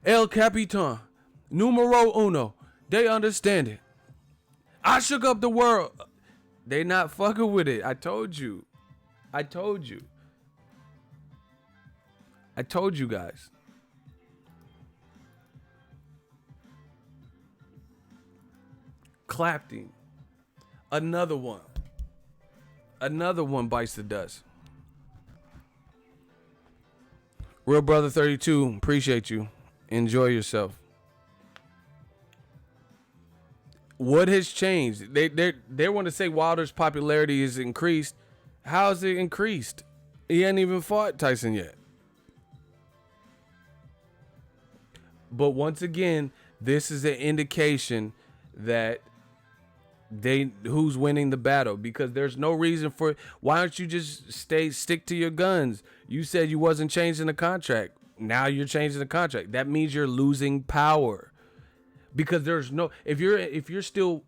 El Capitan. Numero uno. They understand it. I shook up the world. They not fucking with it. I told you. I told you guys. Clapton. Another one. Another one bites the dust. Real Brother 32, appreciate you. Enjoy yourself. What has changed? They want to say Wilder's popularity is increased. How has it increased? He hasn't even fought Tyson yet. But once again, this is an indication that Who's winning the battle? Because there's no reason for why don't you just stick to your guns? You said you wasn't changing the contract. Now you're changing the contract. That means you're losing power. Because there's no if you're still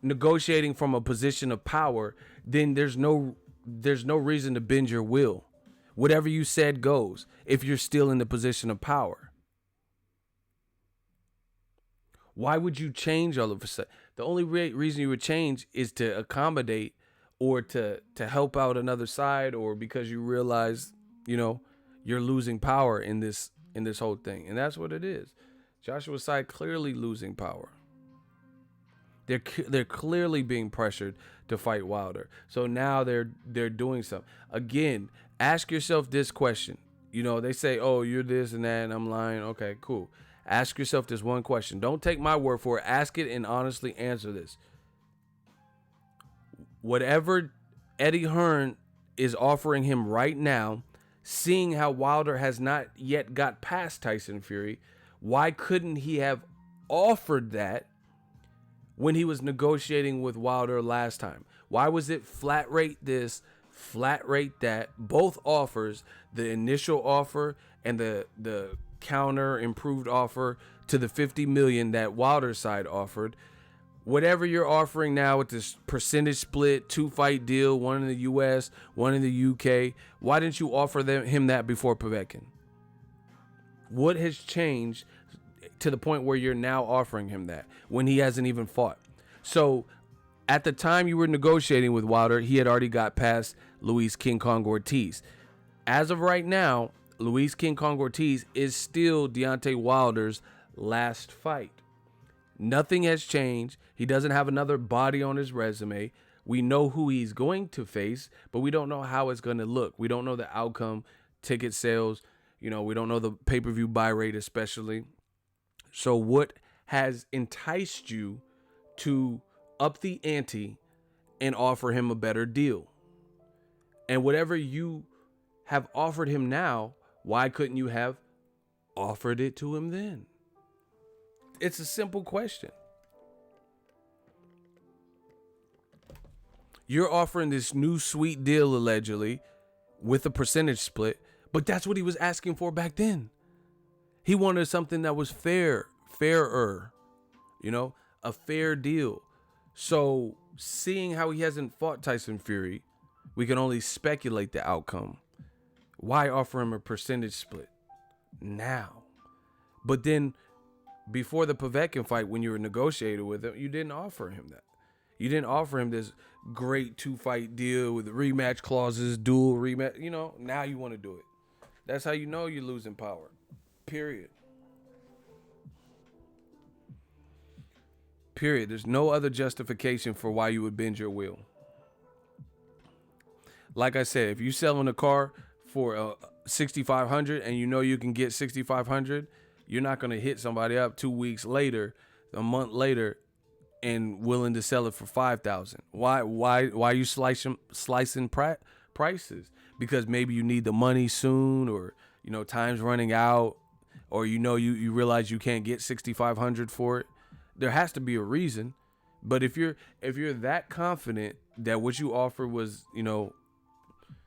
negotiating from a position of power, then there's no reason to bend your will. Whatever you said goes if you're still in the position of power. Why would you change all of a sudden? The only reason you would change is to accommodate or to help out another side, or because you realize, you're losing power in this whole thing. And that's what it is. Joshua's side clearly losing power. They're clearly being pressured to fight Wilder. So now they're doing something. Again, ask yourself this question. They say, oh, you're this and that, and I'm lying. Okay, cool. Ask yourself this one question. Don't take my word for it. Ask it and honestly answer this. Whatever Eddie Hearn is offering him right now, seeing how Wilder has not yet got past Tyson Fury, why couldn't he have offered that when he was negotiating with Wilder last time? Why was it flat rate this, flat rate that? Both offers, the initial offer and the counter improved offer to the $50 million that Wilder's side offered. Whatever you're offering now with this percentage split, 2-fight deal, one in the US, one in the UK, why didn't you offer him that before Povetkin? What has changed to the point where you're now offering him that when he hasn't even fought? So at the time you were negotiating with Wilder, he had already got past Luis King Kong Ortiz. As of right now, Luis King Kong Ortiz is still Deontay Wilder's last fight. Nothing has changed. He doesn't have another body on his resume. We know who he's going to face, but we don't know how it's going to look. We don't know the outcome, ticket sales. We don't know the pay-per-view buy rate especially. So what has enticed you to up the ante and offer him a better deal? And whatever you have offered him now, why couldn't you have offered it to him then? It's a simple question. You're offering this new sweet deal allegedly with a percentage split, but that's what he was asking for back then. He wanted something that was fairer, a fair deal. So seeing how he hasn't fought Tyson Fury, we can only speculate the outcome. Why offer him a percentage split now? But then before the Povetkin fight, when you were negotiating with him, you didn't offer him that. You didn't offer him this great 2-fight deal with rematch clauses, dual rematch. Now you want to do it. That's how you know you're losing power. Period. There's no other justification for why you would bend your will. Like I said, if you're selling a car for $6,500 and you can get $6,500, you're not going to hit somebody up 2 weeks later, a month later, and willing to sell it for $5,000. Why are you slicing prices? Because maybe you need the money soon, or time's running out, or you realize you can't get $6,500 for it. There has to be a reason. But if you're that confident that what you offer was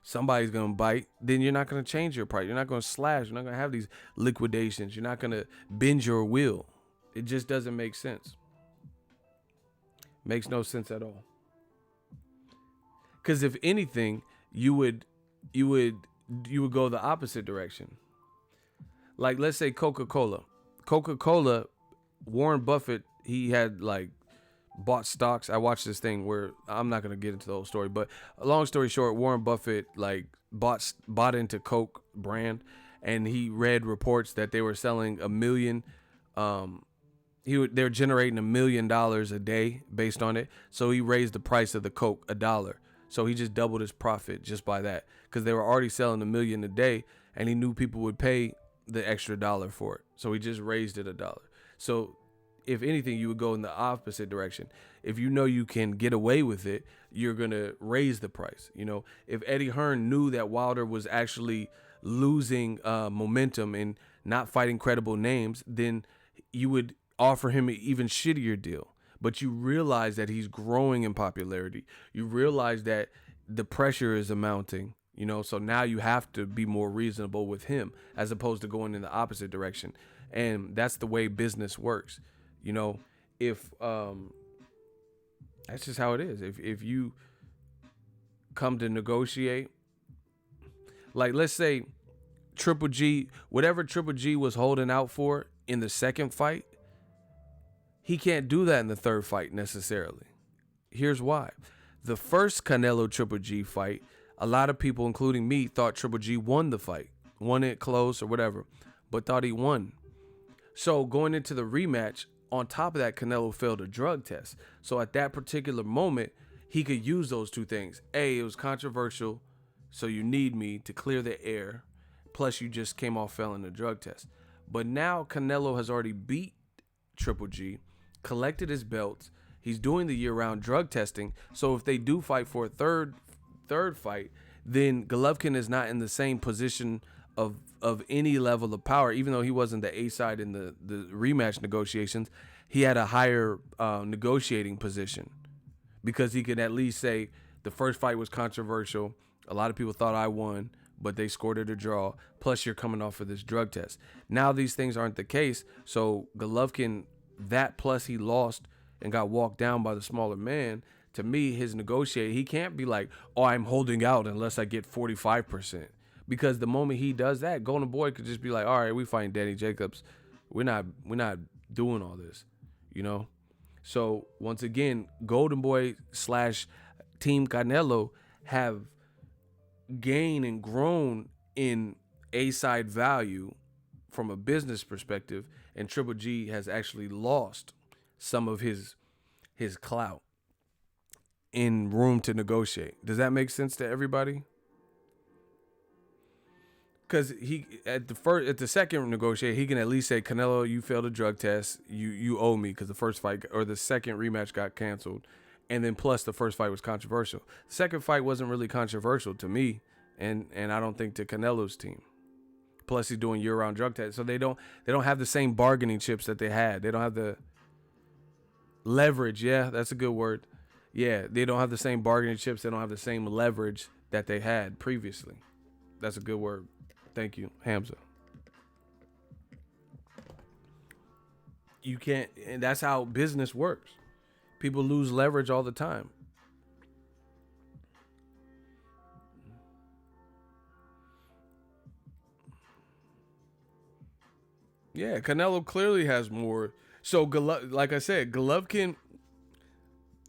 somebody's going to bite, then you're not going to change your price. You're not going to slash. You're not going to have these liquidations. You're not going to bend your will. It just doesn't make sense. Makes no sense at all. Because if anything, you would go the opposite direction. Like, let's say Coca-Cola, Warren Buffett, he had bought stocks. I watched this thing where I'm not going to get into the whole story, but long story short, Warren Buffett bought into Coke brand, and he read reports that they were selling 1 million. They're generating $1 million a day based on it. So he raised the price of the Coke $1. So he just doubled his profit just by that, because they were already selling $1 million a day, and he knew people would pay the extra $1 for it. So he just raised it $1. So if anything, you would go in the opposite direction. If you can get away with it, you're going to raise the price. If Eddie Hearn knew that Wilder was actually losing momentum and not fighting credible names, then you would offer him an even shittier deal. but you realize that he's growing in popularity. You realize that the pressure is mounting, you know, so now you have to be more reasonable with him as opposed to going in the opposite direction. And that's the way business works. You know, if that's just how it is. If you come to negotiate, like let's say Triple G, whatever Triple G was holding out for in the second fight, he can't do that in the third fight necessarily. Here's why. The first Canelo Triple G fight, a lot of people, including me, thought Triple G won the fight, won it close or whatever, but thought he won. So going into the rematch, on top of that, Canelo failed a drug test. So at that particular moment, he could use those two things. A, it was controversial, so you need me to clear the air. Plus, you just came off failing the drug test. But now Canelo has already beat Triple G, collected his belts. He's doing the year-round drug testing. So if they do fight for a third fight, then Golovkin is not in the same position of any level of power. Even though he wasn't the A side in the rematch negotiations, he had a higher negotiating position because he could at least say the first fight was controversial. A lot of people thought I won, but they scored it a draw. Plus, you're coming off of this drug test. Now these things aren't the case. So Golovkin, that plus he lost and got walked down by the smaller man. To me, his negotiator, he can't be like, oh, I'm holding out unless I get 45%. Because the moment he does that, Golden Boy could just be like, all right, we fighting Danny Jacobs. We're not doing all this, you know? So once again, Golden Boy / Team Canelo have gained and grown in A-side value from a business perspective, and Triple G has actually lost some of his clout in room to negotiate. Does that make sense to everybody? Because he at the second negotiate, he can at least say, Canelo, you failed a drug test. You owe me because the first fight or the second rematch got canceled, and then plus the first fight was controversial. The second fight wasn't really controversial to me, and I don't think to Canelo's team. Plus he's doing year-round drug tests, so they don't have the same bargaining chips that they had. They don't have the leverage. Yeah, that's a good word. Yeah, they don't have the same bargaining chips. They don't have the same leverage that they had previously. That's a good word. Thank you, Hamza. You can't, and that's how business works. People lose leverage all the time. Yeah, Canelo clearly has more. So, like I said, Golovkin,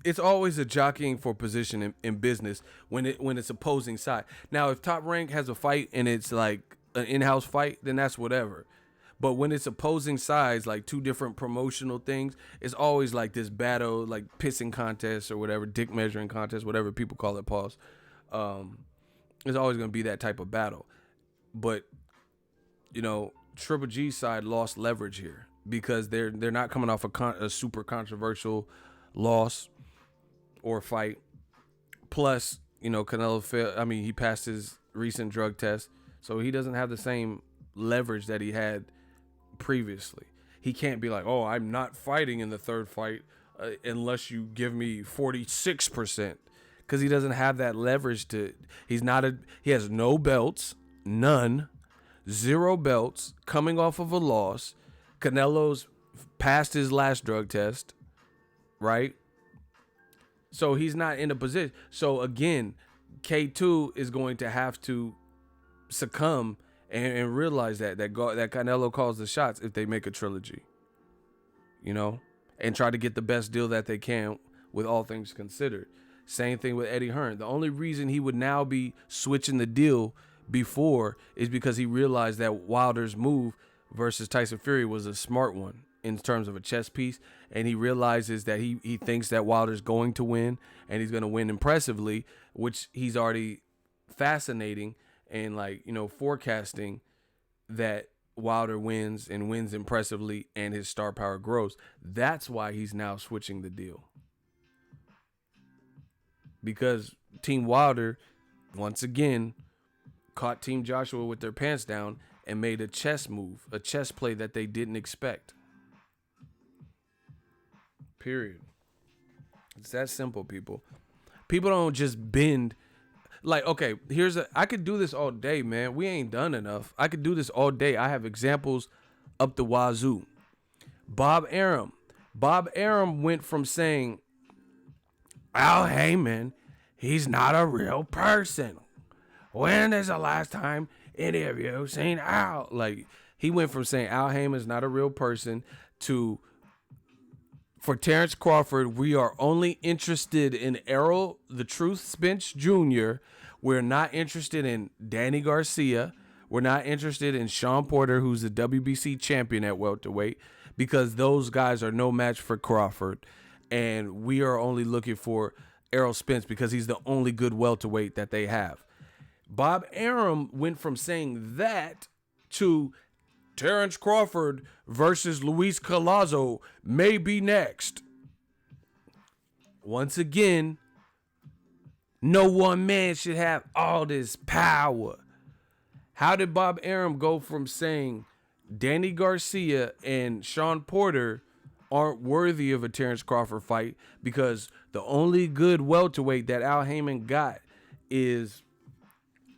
it's always a jockeying for position in business when it's opposing side. Now, if Top Rank has a fight and it's like an in-house fight, then that's whatever. But when it's opposing sides, like two different promotional things, it's always like this battle, like pissing contest or whatever, dick measuring contest, whatever people call it, pause. It's always going to be that type of battle. But, you know, Triple G side lost leverage here because they're not coming off a super controversial loss or fight. Plus, you know, Canelo he passed his recent drug test, so he doesn't have the same leverage that he had previously. He can't be like, oh, I'm not fighting in the third fight unless you give me 46%, because he doesn't have that leverage he has no belts, none, 0 belts, coming off of a loss. Canelo's passed his last drug test, right? So he's not in a position. So again, K2 is going to have to succumb and realize that Canelo calls the shots if they make a trilogy, you know, and try to get the best deal that they can with all things considered. Same thing with Eddie Hearn. The only reason he would now be switching the deal before is because he realized that Wilder's move versus Tyson Fury was a smart one in terms of a chess piece, and he realizes that he thinks that Wilder's going to win, and he's going to win impressively, which he's already fascinating and, like, you know, forecasting that Wilder wins and wins impressively and his star power grows. That's why he's now switching the deal, because Team Wilder once again caught Team Joshua with their pants down and made a chess move, a chess play that they didn't expect. Period. It's that simple, people. People don't just bend. Like, okay, I could do this all day, man. We ain't done enough. I could do this all day. I have examples up the wazoo. Bob Arum. Bob Arum went from saying, Al Heyman, he's not a real person. When is the last time any of you seen Al? Like, he went from saying Al Heyman's not a real person to, for Terrence Crawford, we are only interested in Errol the Truth Spence Jr. We're not interested in Danny Garcia. We're not interested in Sean Porter, who's the WBC champion at welterweight, because those guys are no match for Crawford. And we are only looking for Errol Spence because he's the only good welterweight that they have. Bob Arum went from saying that to Terrence Crawford versus Luis Collazo may be next. Once again, no one man should have all this power. How did Bob Arum go from saying Danny Garcia and Sean Porter aren't worthy of a Terrence Crawford fight because the only good welterweight that Al Heyman got is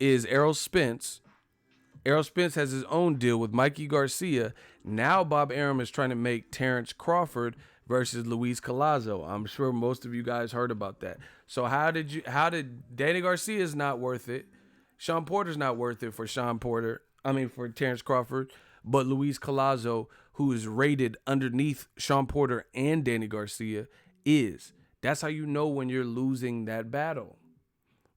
Errol Spence. Errol Spence has his own deal with Mikey Garcia. Now Bob Arum is trying to make Terrence Crawford versus Luis Collazo. I'm sure most of you guys heard about that. So how did Danny Garcia is not worth it. Sean Porter's not worth it for for Terrence Crawford, but Luis Collazo, who is rated underneath Sean Porter and Danny Garcia, is. That's how you know when you're losing that battle.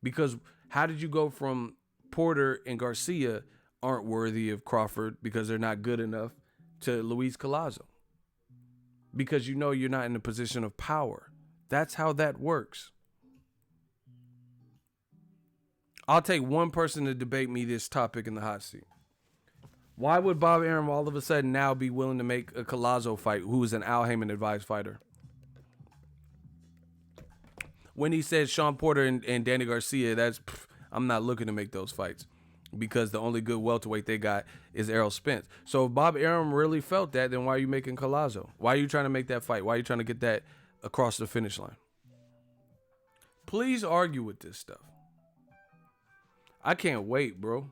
Because how did you go from Porter and Garcia aren't worthy of Crawford because they're not good enough to Luis Collazo? Because you know you're not in a position of power. That's how that works. I'll take one person to debate me this topic in the hot seat. Why would Bob Arum all of a sudden now be willing to make a Collazo fight, who is an Al Heyman advised fighter? When he said Sean Porter and Danny Garcia, I'm not looking to make those fights because the only good welterweight they got is Errol Spence. So if Bob Arum really felt that, then why are you making Collazo? Why are you trying to make that fight? Why are you trying to get that across the finish line? Please argue with this stuff. I can't wait, bro.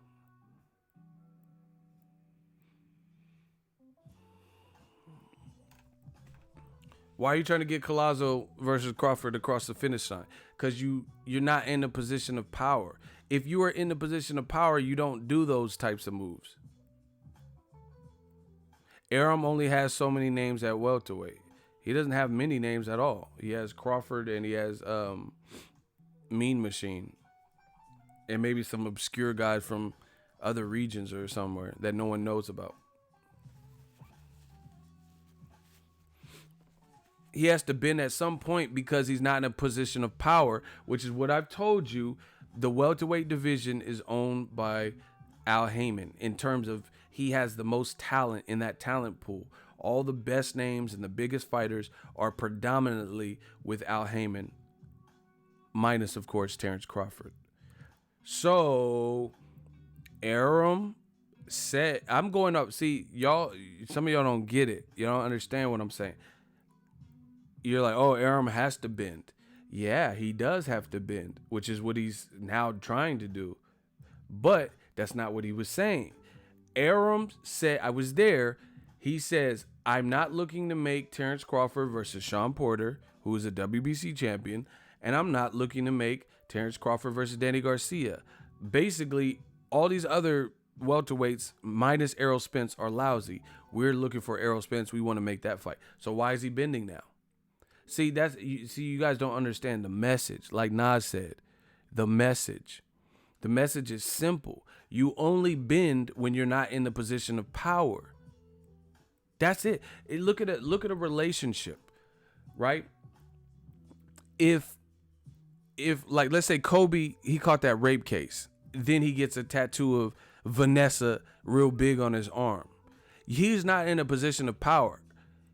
Why are you trying to get Collazo versus Crawford across the finish line? Because you're not in a position of power. If you are in a position of power, you don't do those types of moves. Arum only has so many names at welterweight. He doesn't have many names at all. He has Crawford and he has Mean Machine. And maybe some obscure guys from other regions or somewhere that no one knows about. He has to bend at some point because he's not in a position of power, which is what I've told you. The welterweight division is owned by Al Heyman in terms of he has the most talent in that talent pool. All the best names and the biggest fighters are predominantly with Al Heyman, minus, of course, Terrence Crawford. So, Arum said, I'm going up. See, y'all, some of y'all don't get it. You don't understand what I'm saying. You're like, oh, Arum has to bend. Yeah, he does have to bend, which is what he's now trying to do. But that's not what he was saying. Arum said, I was there. He says, I'm not looking to make Terrence Crawford versus Sean Porter, who is a WBC champion, and I'm not looking to make Terrence Crawford versus Danny Garcia. Basically, all these other welterweights minus Errol Spence are lousy. We're looking for Errol Spence. We want to make that fight. So why is he bending now? See, you guys don't understand the message. Like Nas said, the message. The message is simple. You only bend when you're not in the position of power. That's it. Look at a relationship, right? If like, let's say Kobe, he caught that rape case. Then he gets a tattoo of Vanessa real big on his arm. He's not in a position of power.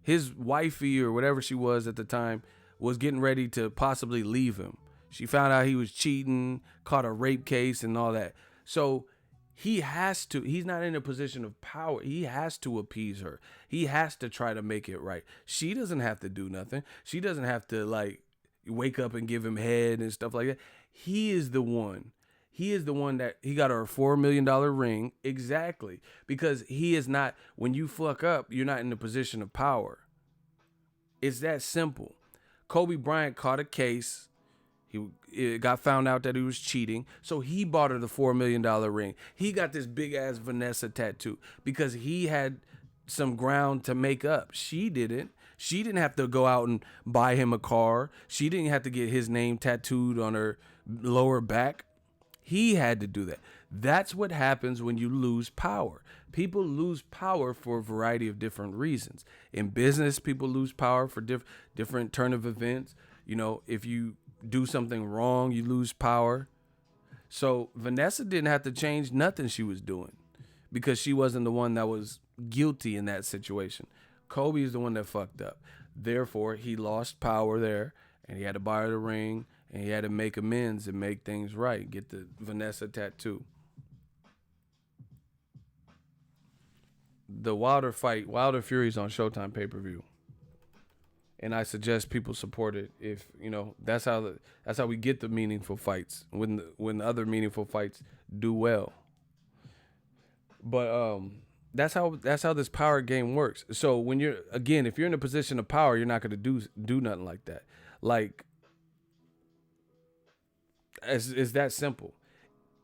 His wifey or whatever she was at the time was getting ready to possibly leave him. She found out he was cheating, caught a rape case and all that. So he's not in a position of power. He has to appease her. He has to try to make it right. She doesn't have to do nothing. She doesn't have to wake up and give him head and stuff like that. He is the one. He is the one that he got a $4 million ring. Exactly. Because he is not, when you fuck up, you're not in a position of power. It's that simple. Kobe Bryant caught a case. It got found out that he was cheating. So he bought her the $4 million ring. He got this big ass Vanessa tattoo because he had some ground to make up. She didn't. She didn't have to go out and buy him a car. She didn't have to get his name tattooed on her lower back. He had to do that. That's what happens when you lose power. People lose power for a variety of different reasons. In business, people lose power for different turn of events. You know, if you do something wrong, you lose power. So Vanessa didn't have to change nothing she was doing because she wasn't the one that was guilty in that situation. Kobe is the one that fucked up. Therefore, he lost power there, and he had to buy her the ring, and he had to make amends and make things right, get the Vanessa tattoo. The Wilder fight, Wilder Fury's on Showtime pay-per-view. And I suggest people support it. If you know, that's how we get the meaningful fights when the other meaningful fights do well. But that's how this power game works. So when if you're in a position of power, you're not going to do nothing like that. Like it's that simple.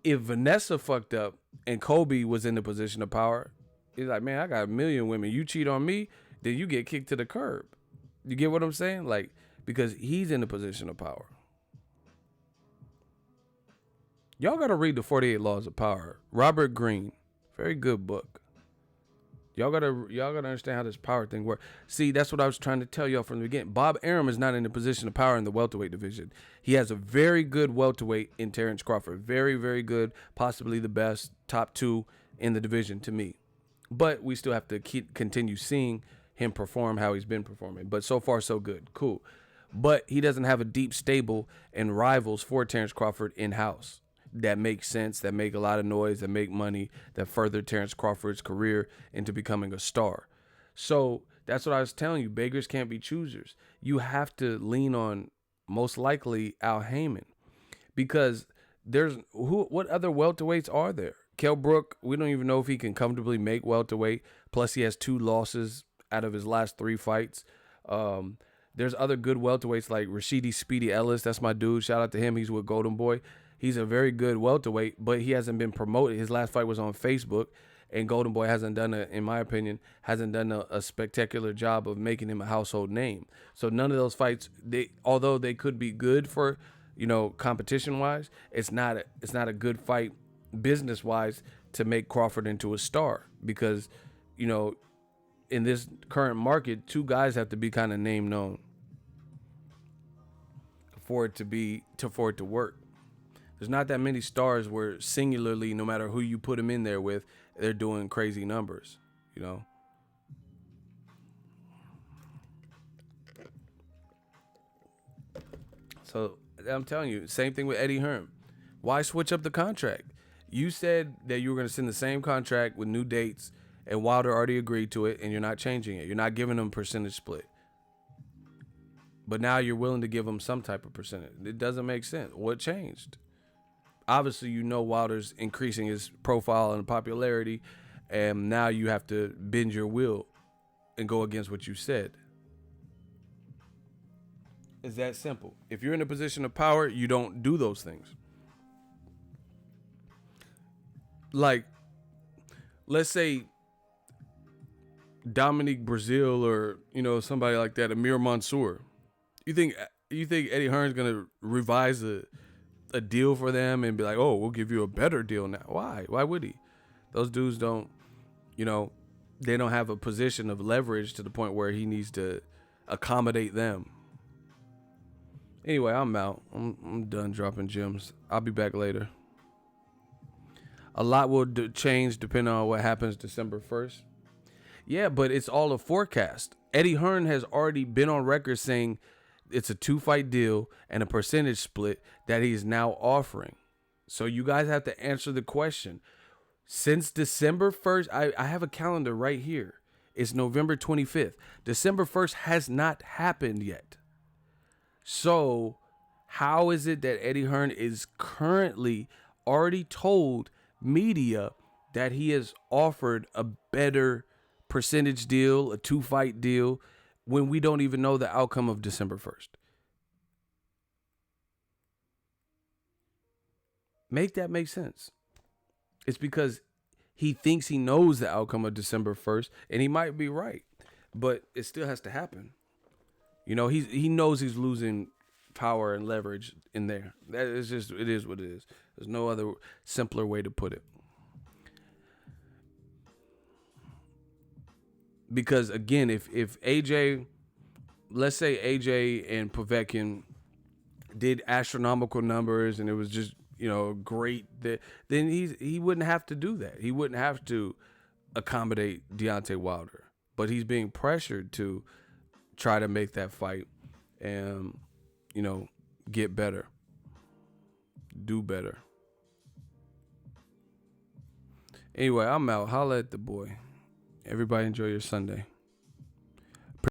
If Vanessa fucked up and Kobe was in the position of power, he's like, man, I got a million women. You cheat on me, then you get kicked to the curb. You get what I'm saying? Like, because he's in a position of power. Y'all got to read the 48 Laws of Power. Robert Greene. Very good book. Y'all gotta understand how this power thing works. See, that's what I was trying to tell y'all from the beginning. Bob Arum is not in a position of power in the welterweight division. He has a very good welterweight in Terrence Crawford. Very, very good. Possibly the best, top 2 in the division to me. But we still have to continue seeing him perform how he's been performing. But so far, so good. Cool. But he doesn't have a deep stable and rivals for Terrence Crawford in-house that make sense, that make a lot of noise, that make money, that further Terrence Crawford's career into becoming a star. So that's what I was telling you. Beggars can't be choosers. You have to lean on, most likely, Al Heyman. Because what other welterweights are there? Kell Brook, we don't even know if he can comfortably make welterweight. Plus, he has 2 losses out of his last 3 fights. There's other good welterweights like Rashidi Speedy Ellis. That's my dude. Shout out to him. He's with Golden Boy. He's a very good welterweight, but he hasn't been promoted. His last fight was on Facebook, and Golden Boy in my opinion, hasn't done a spectacular job of making him a household name. So none of those fights, although they could be good for, competition-wise, it's not a good fight business-wise to make Crawford into a star because, in this current market, 2 guys have to be kind of name known for it to work. There's not that many stars where singularly, no matter who you put them in there with, they're doing crazy numbers, So I'm telling you, same thing with Eddie Hearn. Why switch up the contract? You said that you were going to send the same contract with new dates, and Wilder already agreed to it, and you're not changing it. You're not giving them percentage split. But now you're willing to give them some type of percentage. It doesn't make sense. What changed? Obviously, Wilder's increasing his profile and popularity, and now you have to bend your will and go against what you said. It's that simple. If you're in a position of power, you don't do those things. Like, let's say Dominique Brazil or, somebody like that, Amir Mansour. You think Eddie Hearn's gonna revise a deal for them and be like, oh, we'll give you a better deal now? Why? Why would he? Those dudes don't, they don't have a position of leverage to the point where he needs to accommodate them. Anyway, I'm out. I'm done dropping gems. I'll be back later. A lot will change depending on what happens December 1st. Yeah, but it's all a forecast. Eddie Hearn has already been on record saying it's a 2-fight deal and a percentage split that he's now offering. So you guys have to answer the question. Since December 1st, I have a calendar right here. It's November 25th. December 1st has not happened yet. So how is it that Eddie Hearn is currently already told media that he has offered a better percentage deal, a 2-fight deal, when we don't even know the outcome of December 1st? Make that make sense. It's because he thinks he knows the outcome of December 1st, and he might be right, but it still has to happen. You know, he knows he's losing power and leverage in there. That is just, it is what it is. There's no other simpler way to put it. Because again, if AJ, let's say AJ and Povetkin did astronomical numbers and it was just, you know, great, that then he wouldn't have to do that. He wouldn't have to accommodate Deontay Wilder. But he's being pressured to try to make that fight and, you know, get better, do better. Anyway, I'm out. Holla at the boy. Everybody enjoy your Sunday.